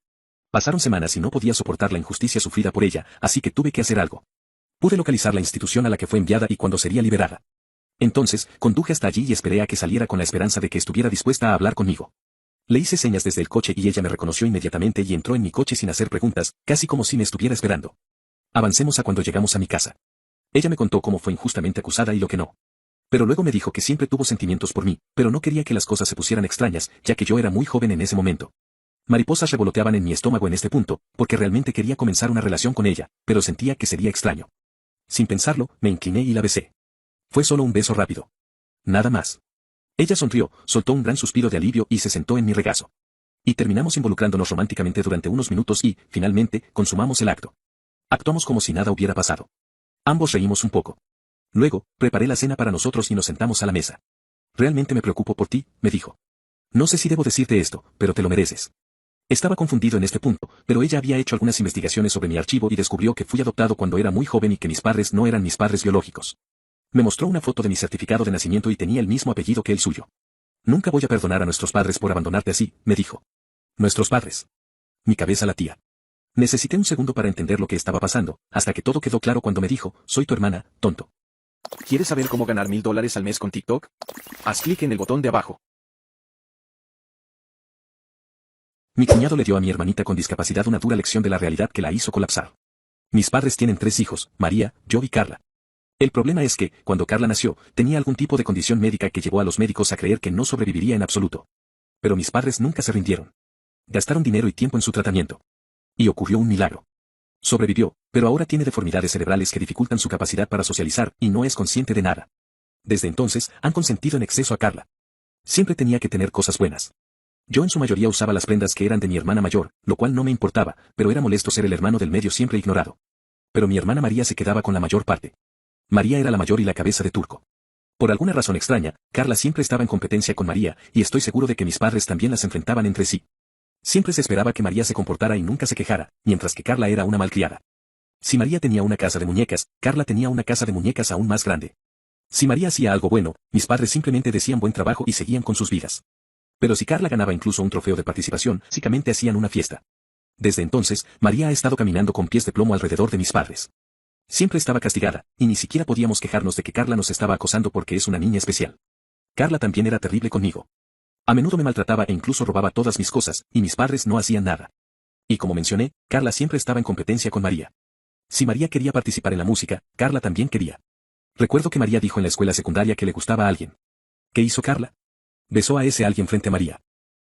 Pasaron semanas y no podía soportar la injusticia sufrida por ella, así que tuve que hacer algo. Pude localizar la institución a la que fue enviada y cuándo sería liberada. Entonces, conduje hasta allí y esperé a que saliera con la esperanza de que estuviera dispuesta a hablar conmigo. Le hice señas desde el coche y ella me reconoció inmediatamente y entró en mi coche sin hacer preguntas, casi como si me estuviera esperando. Avancemos a cuando llegamos a mi casa. Ella me contó cómo fue injustamente acusada y lo que no. Pero luego me dijo que siempre tuvo sentimientos por mí, pero no quería que las cosas se pusieran extrañas, ya que yo era muy joven en ese momento. Mariposas revoloteaban en mi estómago en este punto, porque realmente quería comenzar una relación con ella, pero sentía que sería extraño. Sin pensarlo, me incliné y la besé. Fue solo un beso rápido. Nada más. Ella sonrió, soltó un gran suspiro de alivio y se sentó en mi regazo. Y terminamos involucrándonos románticamente durante unos minutos y, finalmente, consumamos el acto. Actuamos como si nada hubiera pasado. Ambos reímos un poco. Luego, preparé la cena para nosotros y nos sentamos a la mesa. Realmente me preocupo por ti, me dijo. No sé si debo decirte esto, pero te lo mereces. Estaba confundido en este punto, pero ella había hecho algunas investigaciones sobre mi archivo y descubrió que fui adoptado cuando era muy joven y que mis padres no eran mis padres biológicos. Me mostró una foto de mi certificado de nacimiento y tenía el mismo apellido que el suyo. Nunca voy a perdonar a nuestros padres por abandonarte así, me dijo. Nuestros padres. Mi cabeza latía. Necesité un segundo para entender lo que estaba pasando, hasta que todo quedó claro cuando me dijo, soy tu hermana, tonto. ¿Quieres saber cómo ganar $1000 al mes con TikTok? Haz clic en el botón de abajo. Mi cuñado le dio a mi hermanita con discapacidad una dura lección de la realidad que la hizo colapsar. Mis padres tienen 3 hijos, María, yo y Carla. El problema es que, cuando Carla nació, tenía algún tipo de condición médica que llevó a los médicos a creer que no sobreviviría en absoluto. Pero mis padres nunca se rindieron. Gastaron dinero y tiempo en su tratamiento. Y ocurrió un milagro. Sobrevivió, pero ahora tiene deformidades cerebrales que dificultan su capacidad para socializar y no es consciente de nada. Desde entonces, han consentido en exceso a Carla. Siempre tenía que tener cosas buenas. Yo en su mayoría usaba las prendas que eran de mi hermana mayor, lo cual no me importaba, pero era molesto ser el hermano del medio siempre ignorado. Pero mi hermana María se quedaba con la mayor parte. María era la mayor y la cabeza de turco. Por alguna razón extraña, Carla siempre estaba en competencia con María, y estoy seguro de que mis padres también las enfrentaban entre sí. Siempre se esperaba que María se comportara y nunca se quejara, mientras que Carla era una malcriada. Si María tenía una casa de muñecas, Carla tenía una casa de muñecas aún más grande. Si María hacía algo bueno, mis padres simplemente decían buen trabajo y seguían con sus vidas. Pero si Carla ganaba incluso un trofeo de participación, básicamente hacían una fiesta. Desde entonces, María ha estado caminando con pies de plomo alrededor de mis padres. Siempre estaba castigada, y ni siquiera podíamos quejarnos de que Carla nos estaba acosando porque es una niña especial. Carla también era terrible conmigo. A menudo me maltrataba e incluso robaba todas mis cosas, y mis padres no hacían nada. Y como mencioné, Carla siempre estaba en competencia con María. Si María quería participar en la música, Carla también quería. Recuerdo que María dijo en la escuela secundaria que le gustaba a alguien. ¿Qué hizo Carla? Besó a ese alguien frente a María.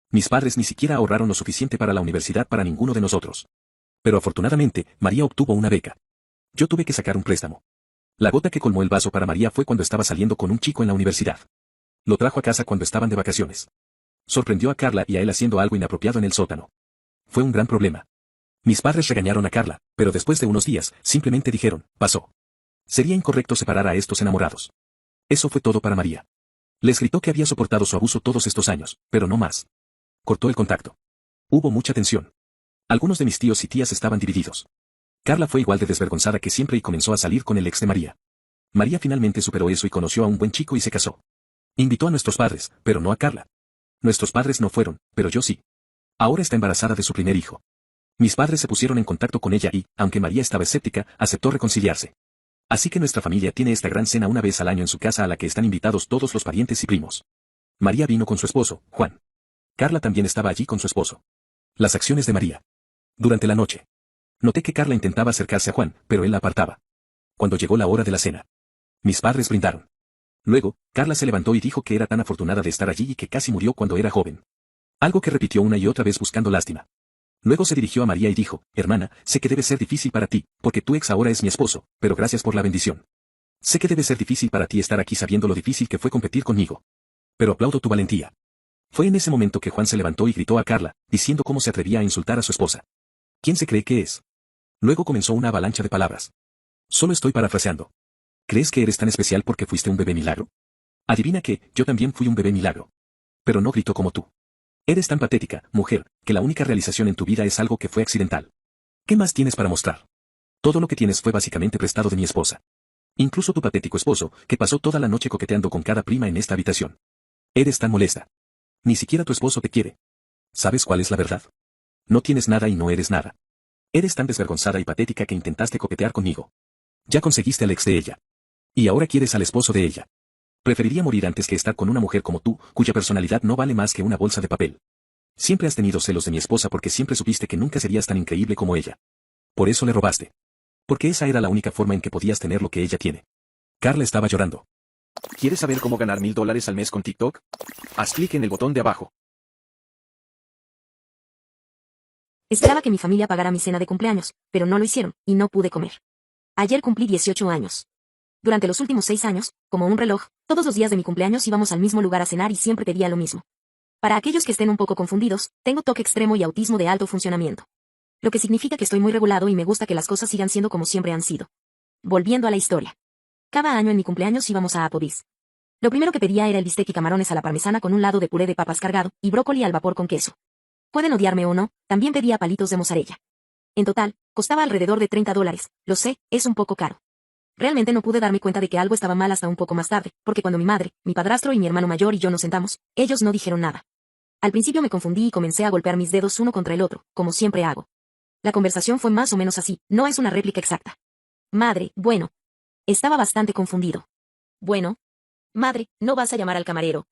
Mis padres ni siquiera ahorraron lo suficiente para la universidad para ninguno de nosotros. Pero afortunadamente, María obtuvo una beca. Yo tuve que sacar un préstamo. La gota que colmó el vaso para María fue cuando estaba saliendo con un chico en la universidad. Lo trajo a casa cuando estaban de vacaciones. Sorprendió a Carla y a él haciendo algo inapropiado en el sótano. Fue un gran problema. Mis padres regañaron a Carla, pero después de unos días, simplemente dijeron, pasó. Sería incorrecto separar a estos enamorados. Eso fue todo para María. Les gritó que había soportado su abuso todos estos años, pero no más. Cortó el contacto. Hubo mucha tensión. Algunos de mis tíos y tías estaban divididos. Carla fue igual de desvergonzada que siempre y comenzó a salir con el ex de María. María finalmente superó eso y conoció a un buen chico y se casó. Invitó a nuestros padres, pero no a Carla. Nuestros padres no fueron, pero yo sí. Ahora está embarazada de su primer hijo. Mis padres se pusieron en contacto con ella y, aunque María estaba escéptica, aceptó reconciliarse. Así que nuestra familia tiene esta gran cena una vez al año en su casa a la que están invitados todos los parientes y primos. María vino con su esposo, Juan. Carla también estaba allí con su esposo. Las acciones de María. Durante la noche. Noté que Carla intentaba acercarse a Juan, pero él la apartaba. Cuando llegó la hora de la cena. Mis padres brindaron. Luego, Carla se levantó y dijo que era tan afortunada de estar allí y que casi murió cuando era joven. Algo que repitió una y otra vez buscando lástima. Luego se dirigió a María y dijo, hermana, sé que debe ser difícil para ti, porque tu ex ahora es mi esposo, pero gracias por la bendición. Sé que debe ser difícil para ti estar aquí sabiendo lo difícil que fue competir conmigo. Pero aplaudo tu valentía. Fue en ese momento que Juan se levantó y gritó a Carla, diciendo cómo se atrevía a insultar a su esposa. ¿Quién se cree que es? Luego comenzó una avalancha de palabras. Solo estoy parafraseando. ¿Crees que eres tan especial porque fuiste un bebé milagro? Adivina que, yo también fui un bebé milagro. Pero no grito como tú. Eres tan patética, mujer, que la única realización en tu vida es algo que fue accidental. ¿Qué más tienes para mostrar? Todo lo que tienes fue básicamente prestado de mi esposa. Incluso tu patético esposo, que pasó toda la noche coqueteando con cada prima en esta habitación. Eres tan molesta. Ni siquiera tu esposo te quiere. ¿Sabes cuál es la verdad? No tienes nada y no eres nada. Eres tan desvergonzada y patética que intentaste coquetear conmigo. Ya conseguiste al ex de ella. Y ahora quieres al esposo de ella. Preferiría morir antes que estar con una mujer como tú, cuya personalidad no vale más que una bolsa de papel. Siempre has tenido celos de mi esposa porque siempre supiste que nunca serías tan increíble como ella. Por eso le robaste. Porque esa era la única forma en que podías tener lo que ella tiene. Carla estaba llorando. ¿Quieres saber cómo ganar $1000 al mes con TikTok? Haz clic en el botón de abajo. Esperaba que mi familia pagara mi cena de cumpleaños, pero no lo hicieron, y no pude comer. Ayer cumplí 18 años. Durante los últimos 6 años, como un reloj, todos los días de mi cumpleaños íbamos al mismo lugar a cenar y siempre pedía lo mismo. Para aquellos que estén un poco confundidos, tengo TOC extremo y autismo de alto funcionamiento. Lo que significa que estoy muy regulado y me gusta que las cosas sigan siendo como siempre han sido. Volviendo a la historia. Cada año en mi cumpleaños íbamos a Applebee's. Lo primero que pedía era el bistec y camarones a la parmesana con un lado de puré de papas cargado, y brócoli al vapor con queso. Pueden odiarme o no, también pedía palitos de mozzarella. En total, costaba alrededor de $30, lo sé, es un poco caro. Realmente no pude darme cuenta de que algo estaba mal hasta un poco más tarde, porque cuando mi madre, mi padrastro y mi hermano mayor y yo nos sentamos, ellos no dijeron nada. Al principio me confundí y comencé a golpear mis dedos uno contra el otro, como siempre hago. La conversación fue más o menos así, no es una réplica exacta. Madre, bueno. Estaba bastante confundido. Bueno. Madre, ¿no vas a llamar al camarero?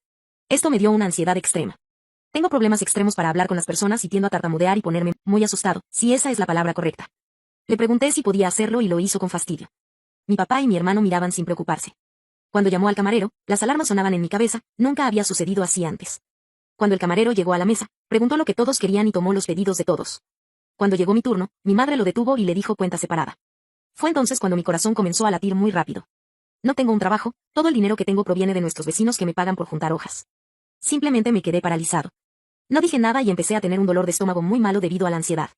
Esto me dio una ansiedad extrema. Tengo problemas extremos para hablar con las personas y tiendo a tartamudear y ponerme muy asustado, si esa es la palabra correcta. Le pregunté si podía hacerlo y lo hizo con fastidio. Mi papá y mi hermano miraban sin preocuparse. Cuando llamó al camarero, las alarmas sonaban en mi cabeza, nunca había sucedido así antes. Cuando el camarero llegó a la mesa, preguntó lo que todos querían y tomó los pedidos de todos. Cuando llegó mi turno, mi madre lo detuvo y le dijo cuenta separada. Fue entonces cuando mi corazón comenzó a latir muy rápido. No tengo un trabajo, todo el dinero que tengo proviene de nuestros vecinos que me pagan por juntar hojas. Simplemente me quedé paralizado. No dije nada y empecé a tener un dolor de estómago muy malo debido a la ansiedad.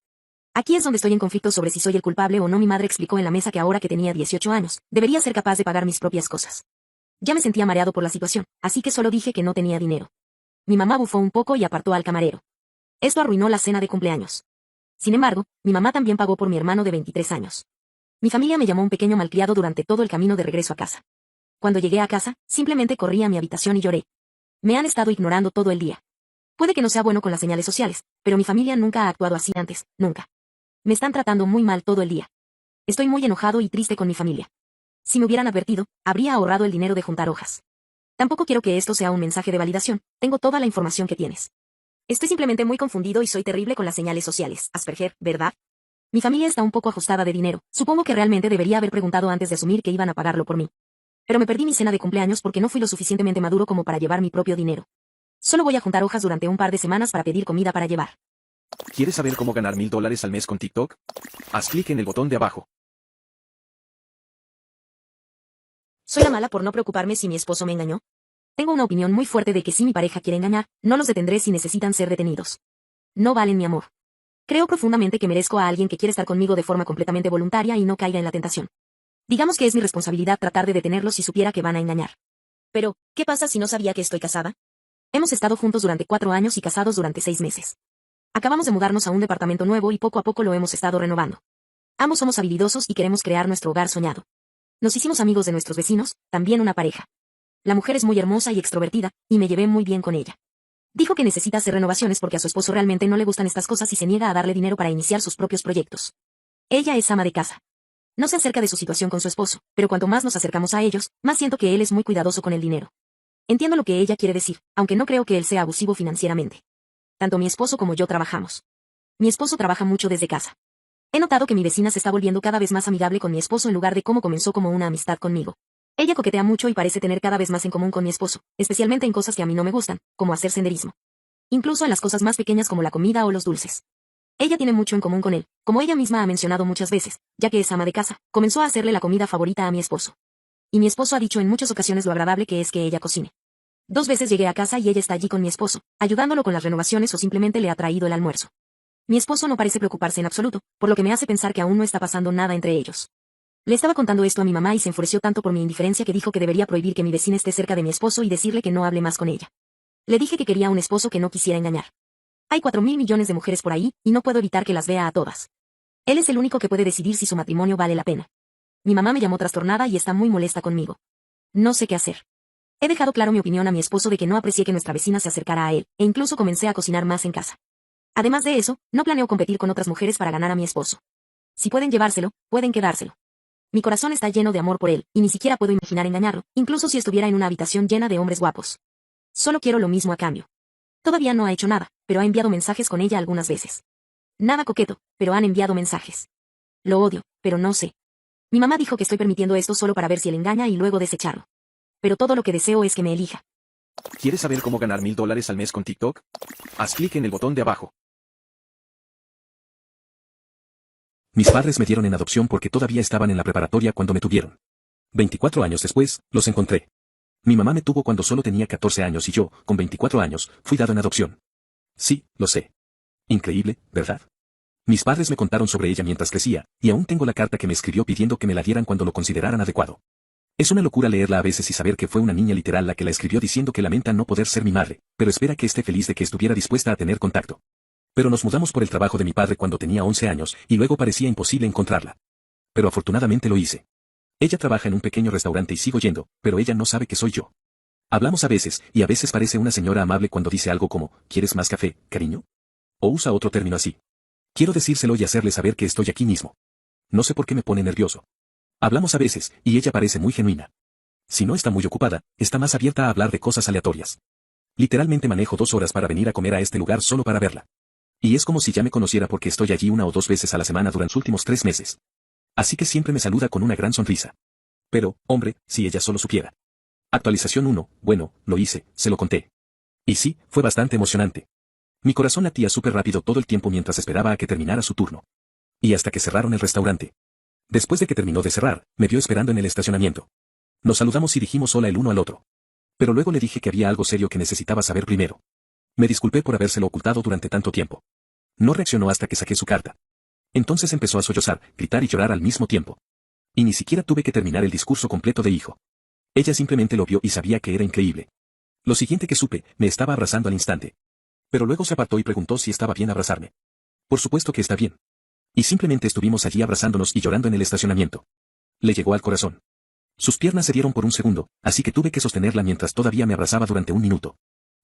Aquí es donde estoy en conflicto sobre si soy el culpable o no. Mi madre explicó en la mesa que ahora que tenía 18 años, debería ser capaz de pagar mis propias cosas. Ya me sentía mareado por la situación, así que solo dije que no tenía dinero. Mi mamá bufó un poco y apartó al camarero. Esto arruinó la cena de cumpleaños. Sin embargo, mi mamá también pagó por mi hermano de 23 años. Mi familia me llamó un pequeño malcriado durante todo el camino de regreso a casa. Cuando llegué a casa, simplemente corrí a mi habitación y lloré. Me han estado ignorando todo el día. Puede que no sea bueno con las señales sociales, pero mi familia nunca ha actuado así antes, nunca. Me están tratando muy mal todo el día. Estoy muy enojado y triste con mi familia. Si me hubieran advertido, habría ahorrado el dinero de juntar hojas. Tampoco quiero que esto sea un mensaje de validación, tengo toda la información que tienes. Estoy simplemente muy confundido y soy terrible con las señales sociales, Asperger, ¿verdad? Mi familia está un poco ajustada de dinero, supongo que realmente debería haber preguntado antes de asumir que iban a pagarlo por mí. Pero me perdí mi cena de cumpleaños porque no fui lo suficientemente maduro como para llevar mi propio dinero. Solo voy a juntar hojas durante un par de semanas para pedir comida para llevar. ¿Quieres saber cómo ganar $1000 al mes con TikTok? Haz clic en el botón de abajo. ¿Soy la mala por no preocuparme si mi esposo me engañó? Tengo una opinión muy fuerte de que si mi pareja quiere engañar, no los detendré si necesitan ser detenidos. No valen mi amor. Creo profundamente que merezco a alguien que quiere estar conmigo de forma completamente voluntaria y no caiga en la tentación. Digamos que es mi responsabilidad tratar de detenerlos si supiera que van a engañar. Pero, ¿qué pasa si no sabía que estoy casada? Hemos estado juntos durante 4 años y casados durante 6 meses. Acabamos de mudarnos a un departamento nuevo y poco a poco lo hemos estado renovando. Ambos somos habilidosos y queremos crear nuestro hogar soñado. Nos hicimos amigos de nuestros vecinos, también una pareja. La mujer es muy hermosa y extrovertida, y me llevé muy bien con ella. Dijo que necesita hacer renovaciones porque a su esposo realmente no le gustan estas cosas y se niega a darle dinero para iniciar sus propios proyectos. Ella es ama de casa. No sé acerca de su situación con su esposo, pero cuanto más nos acercamos a ellos, más siento que él es muy cuidadoso con el dinero. Entiendo lo que ella quiere decir, aunque no creo que él sea abusivo financieramente. Tanto mi esposo como yo trabajamos. Mi esposo trabaja mucho desde casa. He notado que mi vecina se está volviendo cada vez más amigable con mi esposo en lugar de cómo comenzó como una amistad conmigo. Ella coquetea mucho y parece tener cada vez más en común con mi esposo, especialmente en cosas que a mí no me gustan, como hacer senderismo. Incluso en las cosas más pequeñas como la comida o los dulces. Ella tiene mucho en común con él, como ella misma ha mencionado muchas veces, ya que es ama de casa, comenzó a hacerle la comida favorita a mi esposo. Y mi esposo ha dicho en muchas ocasiones lo agradable que es que ella cocine. 2 veces llegué a casa y ella está allí con mi esposo, ayudándolo con las renovaciones o simplemente le ha traído el almuerzo. Mi esposo no parece preocuparse en absoluto, por lo que me hace pensar que aún no está pasando nada entre ellos. Le estaba contando esto a mi mamá y se enfureció tanto por mi indiferencia que dijo que debería prohibir que mi vecina esté cerca de mi esposo y decirle que no hable más con ella. Le dije que quería un esposo que no quisiera engañar. Hay 4.000 millones de mujeres por ahí, y no puedo evitar que las vea a todas. Él es el único que puede decidir si su matrimonio vale la pena. Mi mamá me llamó trastornada y está muy molesta conmigo. No sé qué hacer. He dejado claro mi opinión a mi esposo de que no aprecié que nuestra vecina se acercara a él, e incluso comencé a cocinar más en casa. Además de eso, no planeo competir con otras mujeres para ganar a mi esposo. Si pueden llevárselo, pueden quedárselo. Mi corazón está lleno de amor por él, y ni siquiera puedo imaginar engañarlo, incluso si estuviera en una habitación llena de hombres guapos. Solo quiero lo mismo a cambio. Todavía no ha hecho nada, pero ha enviado mensajes con ella algunas veces. Nada coqueto, pero han enviado mensajes. Lo odio, pero no sé. Mi mamá dijo que estoy permitiendo esto solo para ver si él engaña y luego desecharlo. Pero todo lo que deseo es que me elija. ¿Quieres saber cómo ganar $1000 al mes con TikTok? Haz clic en el botón de abajo. Mis padres me dieron en adopción porque todavía estaban en la preparatoria cuando me tuvieron. 24 años después, los encontré. Mi mamá me tuvo cuando solo tenía 14 años y yo, con 24 años, fui dado en adopción. Sí, lo sé. Increíble, ¿verdad? Mis padres me contaron sobre ella mientras crecía, y aún tengo la carta que me escribió pidiendo que me la dieran cuando lo consideraran adecuado. Es una locura leerla a veces y saber que fue una niña literal la que la escribió diciendo que lamenta no poder ser mi madre, pero espera que esté feliz de que estuviera dispuesta a tener contacto. Pero nos mudamos por el trabajo de mi padre cuando tenía 11 años, y luego parecía imposible encontrarla. Pero afortunadamente lo hice. Ella trabaja en un pequeño restaurante y sigo yendo, pero ella no sabe que soy yo. Hablamos a veces, y a veces parece una señora amable cuando dice algo como, ¿quieres más café, cariño? O usa otro término así. Quiero decírselo y hacerle saber que estoy aquí mismo. No sé por qué me pone nervioso. Hablamos a veces, y ella parece muy genuina. Si no está muy ocupada, está más abierta a hablar de cosas aleatorias. Literalmente manejo 2 horas para venir a comer a este lugar solo para verla. Y es como si ya me conociera porque estoy allí 1 o 2 veces a la semana durante los últimos 3 meses. Así que siempre me saluda con una gran sonrisa. Pero, hombre, si ella solo supiera. Actualización 1, bueno, lo hice, se lo conté. Y sí, fue bastante emocionante. Mi corazón latía súper rápido todo el tiempo mientras esperaba a que terminara su turno. Y hasta que cerraron el restaurante. Después de que terminó de cerrar, me vio esperando en el estacionamiento. Nos saludamos y dijimos hola el uno al otro. Pero luego le dije que había algo serio que necesitaba saber primero. Me disculpé por habérselo ocultado durante tanto tiempo. No reaccionó hasta que saqué su carta. Entonces empezó a sollozar, gritar y llorar al mismo tiempo. Y ni siquiera tuve que terminar el discurso completo de hijo. Ella simplemente lo vio y sabía que era increíble. Lo siguiente que supe, me estaba abrazando al instante. Pero luego se apartó y preguntó si estaba bien abrazarme. Por supuesto que está bien. Y simplemente estuvimos allí abrazándonos y llorando en el estacionamiento. Le llegó al corazón. Sus piernas se dieron por un segundo, así que tuve que sostenerla mientras todavía me abrazaba durante 1 minuto.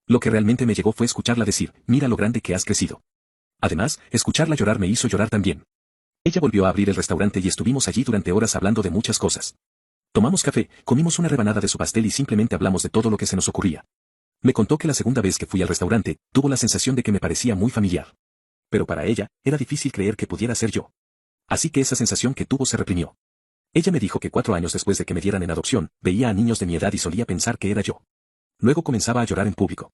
Lo que realmente me llegó fue escucharla decir, mira lo grande que has crecido. Además, escucharla llorar me hizo llorar también. Ella volvió a abrir el restaurante y estuvimos allí durante horas hablando de muchas cosas. Tomamos café, comimos una rebanada de su pastel y simplemente hablamos de todo lo que se nos ocurría. Me contó que la segunda vez que fui al restaurante, tuvo la sensación de que me parecía muy familiar. Pero para ella, era difícil creer que pudiera ser yo. Así que esa sensación que tuvo se reprimió. Ella me dijo que 4 años después de que me dieran en adopción, veía a niños de mi edad y solía pensar que era yo. Luego comenzaba a llorar en público.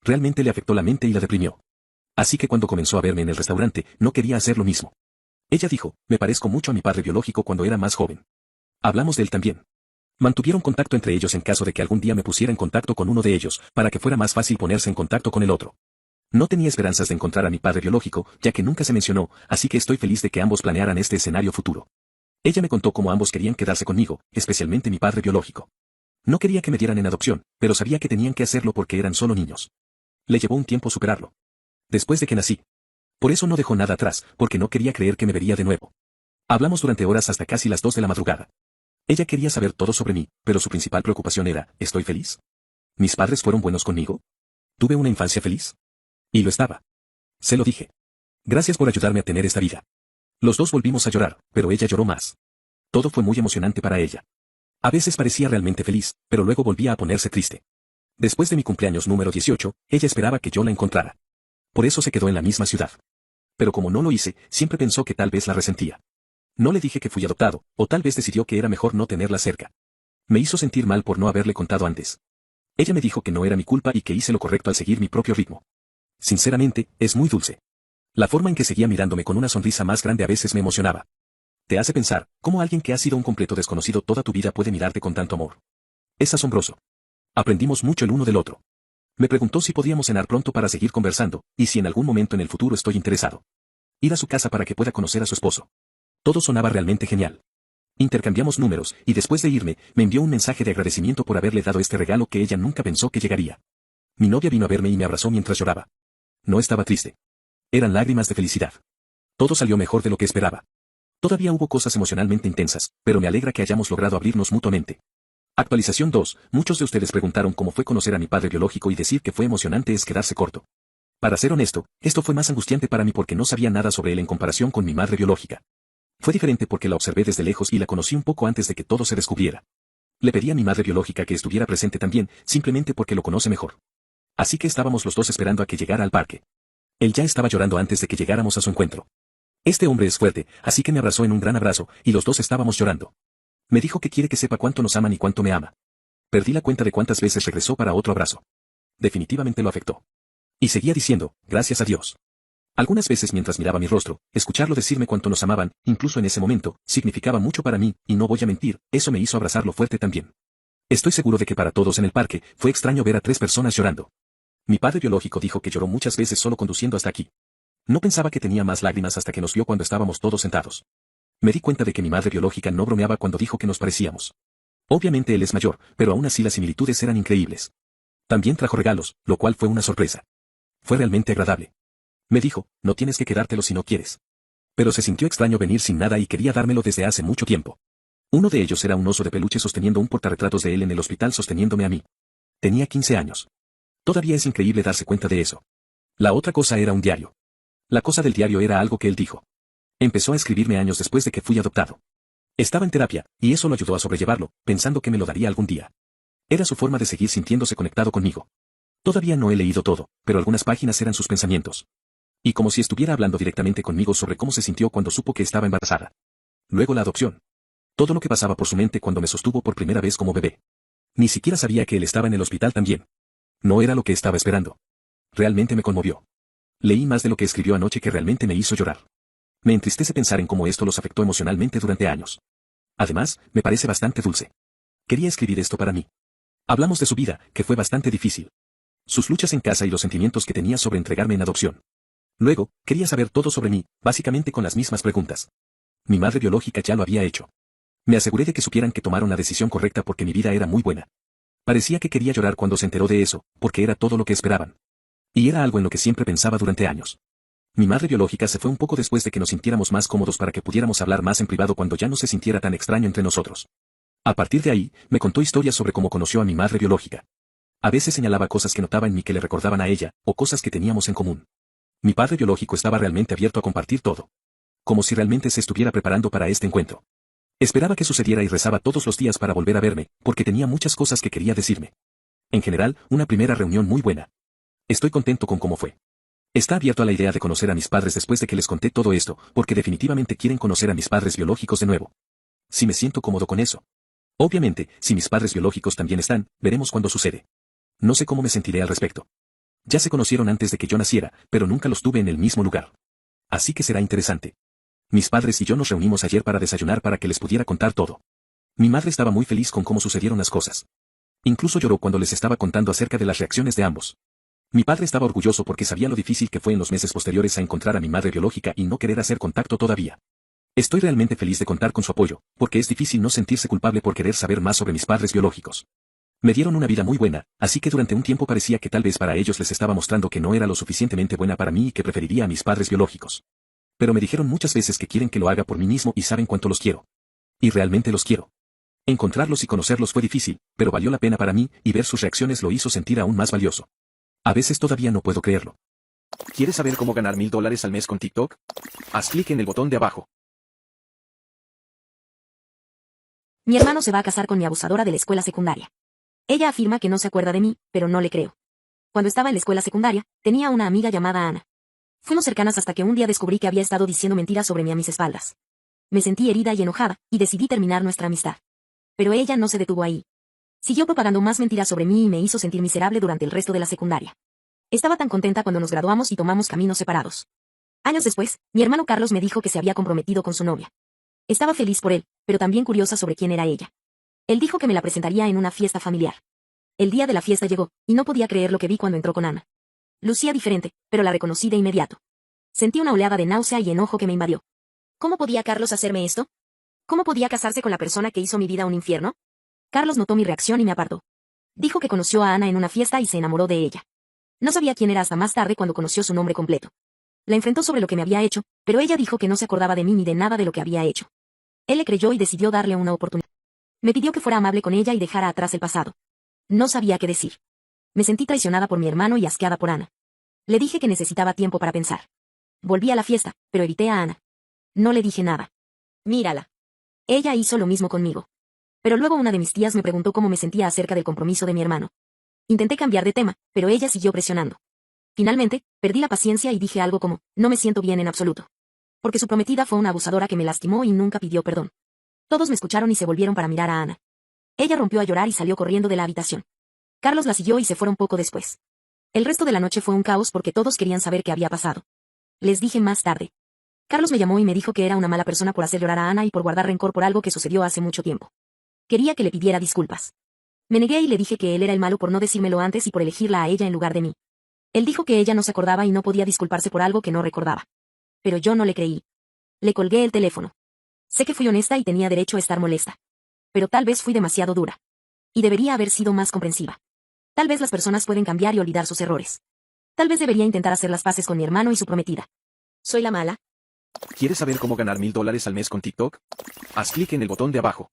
Realmente le afectó la mente y la deprimió. Así que cuando comenzó a verme en el restaurante, no quería hacer lo mismo. Ella dijo, me parezco mucho a mi padre biológico cuando era más joven. Hablamos de él también. Mantuvieron contacto entre ellos en caso de que algún día me pusiera en contacto con uno de ellos, para que fuera más fácil ponerse en contacto con el otro. No tenía esperanzas de encontrar a mi padre biológico, ya que nunca se mencionó, así que estoy feliz de que ambos planearan este escenario futuro. Ella me contó cómo ambos querían quedarse conmigo, especialmente mi padre biológico. No quería que me dieran en adopción, pero sabía que tenían que hacerlo porque eran solo niños. Le llevó un tiempo superarlo. Después de que nací. Por eso no dejó nada atrás, porque no quería creer que me vería de nuevo. Hablamos durante horas hasta casi las 2 de la madrugada. Ella quería saber todo sobre mí, pero su principal preocupación era, ¿estoy feliz? ¿Mis padres fueron buenos conmigo? ¿Tuve una infancia feliz? Y lo estaba. Se lo dije. Gracias por ayudarme a tener esta vida. Los dos volvimos a llorar, pero ella lloró más. Todo fue muy emocionante para ella. A veces parecía realmente feliz, pero luego volvía a ponerse triste. Después de mi cumpleaños número 18, ella esperaba que yo la encontrara. Por eso se quedó en la misma ciudad. Pero como no lo hice, siempre pensó que tal vez la resentía. No le dije que fui adoptado, o tal vez decidió que era mejor no tenerla cerca. Me hizo sentir mal por no haberle contado antes. Ella me dijo que no era mi culpa y que hice lo correcto al seguir mi propio ritmo. Sinceramente, es muy dulce. La forma en que seguía mirándome con una sonrisa más grande a veces me emocionaba. Te hace pensar, cómo alguien que ha sido un completo desconocido toda tu vida puede mirarte con tanto amor. Es asombroso. Aprendimos mucho el uno del otro. Me preguntó si podíamos cenar pronto para seguir conversando, y si en algún momento en el futuro estoy interesado. Ir a su casa para que pueda conocer a su esposo. Todo sonaba realmente genial. Intercambiamos números, y después de irme, me envió un mensaje de agradecimiento por haberle dado este regalo que ella nunca pensó que llegaría. Mi novia vino a verme y me abrazó mientras lloraba. No estaba triste. Eran lágrimas de felicidad. Todo salió mejor de lo que esperaba. Todavía hubo cosas emocionalmente intensas, pero me alegra que hayamos logrado abrirnos mutuamente. Actualización 2. Muchos de ustedes preguntaron cómo fue conocer a mi padre biológico y decir que fue emocionante es quedarse corto. Para ser honesto, esto fue más angustiante para mí porque no sabía nada sobre él en comparación con mi madre biológica. Fue diferente porque la observé desde lejos y la conocí un poco antes de que todo se descubriera. Le pedí a mi madre biológica que estuviera presente también, simplemente porque lo conoce mejor. Así que estábamos los dos esperando a que llegara al parque. Él ya estaba llorando antes de que llegáramos a su encuentro. Este hombre es fuerte, así que me abrazó en un gran abrazo, y los dos estábamos llorando. Me dijo que quiere que sepa cuánto nos aman y cuánto me ama. Perdí la cuenta de cuántas veces regresó para otro abrazo. Definitivamente lo afectó. Y seguía diciendo, gracias a Dios. Algunas veces mientras miraba mi rostro, escucharlo decirme cuánto nos amaban, incluso en ese momento, significaba mucho para mí, y no voy a mentir, eso me hizo abrazarlo fuerte también. Estoy seguro de que para todos en el parque, fue extraño ver a 3 personas llorando. Mi padre biológico dijo que lloró muchas veces solo conduciendo hasta aquí. No pensaba que tenía más lágrimas hasta que nos vio cuando estábamos todos sentados. Me di cuenta de que mi madre biológica no bromeaba cuando dijo que nos parecíamos. Obviamente él es mayor, pero aún así las similitudes eran increíbles. También trajo regalos, lo cual fue una sorpresa. Fue realmente agradable. Me dijo, no tienes que quedártelo si no quieres. Pero se sintió extraño venir sin nada y quería dármelo desde hace mucho tiempo. Uno de ellos era un oso de peluche sosteniendo un portarretratos de él en el hospital sosteniéndome a mí. Tenía 15 años. Todavía es increíble darse cuenta de eso. La otra cosa era un diario. La cosa del diario era algo que él dijo. Empezó a escribirme años después de que fui adoptado. Estaba en terapia, y eso lo ayudó a sobrellevarlo, pensando que me lo daría algún día. Era su forma de seguir sintiéndose conectado conmigo. Todavía no he leído todo, pero algunas páginas eran sus pensamientos. Y como si estuviera hablando directamente conmigo sobre cómo se sintió cuando supo que estaba embarazada. Luego la adopción. Todo lo que pasaba por su mente cuando me sostuvo por primera vez como bebé. Ni siquiera sabía que él estaba en el hospital también. No era lo que estaba esperando. Realmente me conmovió. Leí más de lo que escribió anoche que realmente me hizo llorar. Me entristece pensar en cómo esto los afectó emocionalmente durante años. Además, me parece bastante dulce. Quería escribir esto para mí. Hablamos de su vida, que fue bastante difícil. Sus luchas en casa y los sentimientos que tenía sobre entregarme en adopción. Luego, quería saber todo sobre mí, básicamente con las mismas preguntas. Mi madre biológica ya lo había hecho. Me aseguré de que supieran que tomaron la decisión correcta porque mi vida era muy buena. Parecía que quería llorar cuando se enteró de eso, porque era todo lo que esperaban. Y era algo en lo que siempre pensaba durante años. Mi madre biológica se fue un poco después de que nos sintiéramos más cómodos para que pudiéramos hablar más en privado cuando ya no se sintiera tan extraño entre nosotros. A partir de ahí, me contó historias sobre cómo conoció a mi madre biológica. A veces señalaba cosas que notaba en mí que le recordaban a ella, o cosas que teníamos en común. Mi padre biológico estaba realmente abierto a compartir todo. Como si realmente se estuviera preparando para este encuentro. Esperaba que sucediera y rezaba todos los días para volver a verme, porque tenía muchas cosas que quería decirme. En general, una primera reunión muy buena. Estoy contento con cómo fue. Está abierto a la idea de conocer a mis padres después de que les conté todo esto, porque definitivamente quieren conocer a mis padres biológicos de nuevo. Si me siento cómodo con eso. Obviamente, si mis padres biológicos también están, veremos cuándo sucede. No sé cómo me sentiré al respecto. Ya se conocieron antes de que yo naciera, pero nunca los tuve en el mismo lugar. Así que será interesante. Mis padres y yo nos reunimos ayer para desayunar para que les pudiera contar todo. Mi madre estaba muy feliz con cómo sucedieron las cosas. Incluso lloró cuando les estaba contando acerca de las reacciones de ambos. Mi padre estaba orgulloso porque sabía lo difícil que fue en los meses posteriores a encontrar a mi madre biológica y no querer hacer contacto todavía. Estoy realmente feliz de contar con su apoyo, porque es difícil no sentirse culpable por querer saber más sobre mis padres biológicos. Me dieron una vida muy buena, así que durante un tiempo parecía que tal vez para ellos les estaba mostrando que no era lo suficientemente buena para mí y que preferiría a mis padres biológicos. Pero me dijeron muchas veces que quieren que lo haga por mí mismo y saben cuánto los quiero. Y realmente los quiero. Encontrarlos y conocerlos fue difícil, pero valió la pena para mí, y ver sus reacciones lo hizo sentir aún más valioso. A veces todavía no puedo creerlo. ¿Quieres saber cómo ganar $1000 al mes con TikTok? Haz clic en el botón de abajo. Mi hermano se va a casar con mi abusadora de la escuela secundaria. Ella afirma que no se acuerda de mí, pero no le creo. Cuando estaba en la escuela secundaria, tenía una amiga llamada Ana. Fuimos cercanas hasta que un día descubrí que había estado diciendo mentiras sobre mí a mis espaldas. Me sentí herida y enojada, y decidí terminar nuestra amistad. Pero ella no se detuvo ahí. Siguió propagando más mentiras sobre mí y me hizo sentir miserable durante el resto de la secundaria. Estaba tan contenta cuando nos graduamos y tomamos caminos separados. Años después, mi hermano Carlos me dijo que se había comprometido con su novia. Estaba feliz por él, pero también curiosa sobre quién era ella. Él dijo que me la presentaría en una fiesta familiar. El día de la fiesta llegó, y no podía creer lo que vi cuando entró con Ana. Lucía diferente, pero la reconocí de inmediato. Sentí una oleada de náusea y enojo que me invadió. ¿Cómo podía Carlos hacerme esto? ¿Cómo podía casarse con la persona que hizo mi vida un infierno? Carlos notó mi reacción y me apartó. Dijo que conoció a Ana en una fiesta y se enamoró de ella. No sabía quién era hasta más tarde cuando conoció su nombre completo. La enfrentó sobre lo que me había hecho, pero ella dijo que no se acordaba de mí ni de nada de lo que había hecho. Él le creyó y decidió darle una oportunidad. Me pidió que fuera amable con ella y dejara atrás el pasado. No sabía qué decir. Me sentí traicionada por mi hermano y asqueada por Ana. Le dije que necesitaba tiempo para pensar. Volví a la fiesta, pero evité a Ana. No le dije nada. Mírala. Ella hizo lo mismo conmigo. Pero luego una de mis tías me preguntó cómo me sentía acerca del compromiso de mi hermano. Intenté cambiar de tema, pero ella siguió presionando. Finalmente, perdí la paciencia y dije algo como, no me siento bien en absoluto. Porque su prometida fue una abusadora que me lastimó y nunca pidió perdón. Todos me escucharon y se volvieron para mirar a Ana. Ella rompió a llorar y salió corriendo de la habitación. Carlos la siguió y se fueron poco después. El resto de la noche fue un caos porque todos querían saber qué había pasado. Les dije más tarde. Carlos me llamó y me dijo que era una mala persona por hacer llorar a Ana y por guardar rencor por algo que sucedió hace mucho tiempo. Quería que le pidiera disculpas. Me negué y le dije que él era el malo por no decírmelo antes y por elegirla a ella en lugar de mí. Él dijo que ella no se acordaba y no podía disculparse por algo que no recordaba. Pero yo no le creí. Le colgué el teléfono. Sé que fui honesta y tenía derecho a estar molesta. Pero tal vez fui demasiado dura. Y debería haber sido más comprensiva. Tal vez las personas pueden cambiar y olvidar sus errores. Tal vez debería intentar hacer las paces con mi hermano y su prometida. ¿Soy la mala? ¿Quieres saber cómo ganar $1000 al mes con TikTok? Haz clic en el botón de abajo.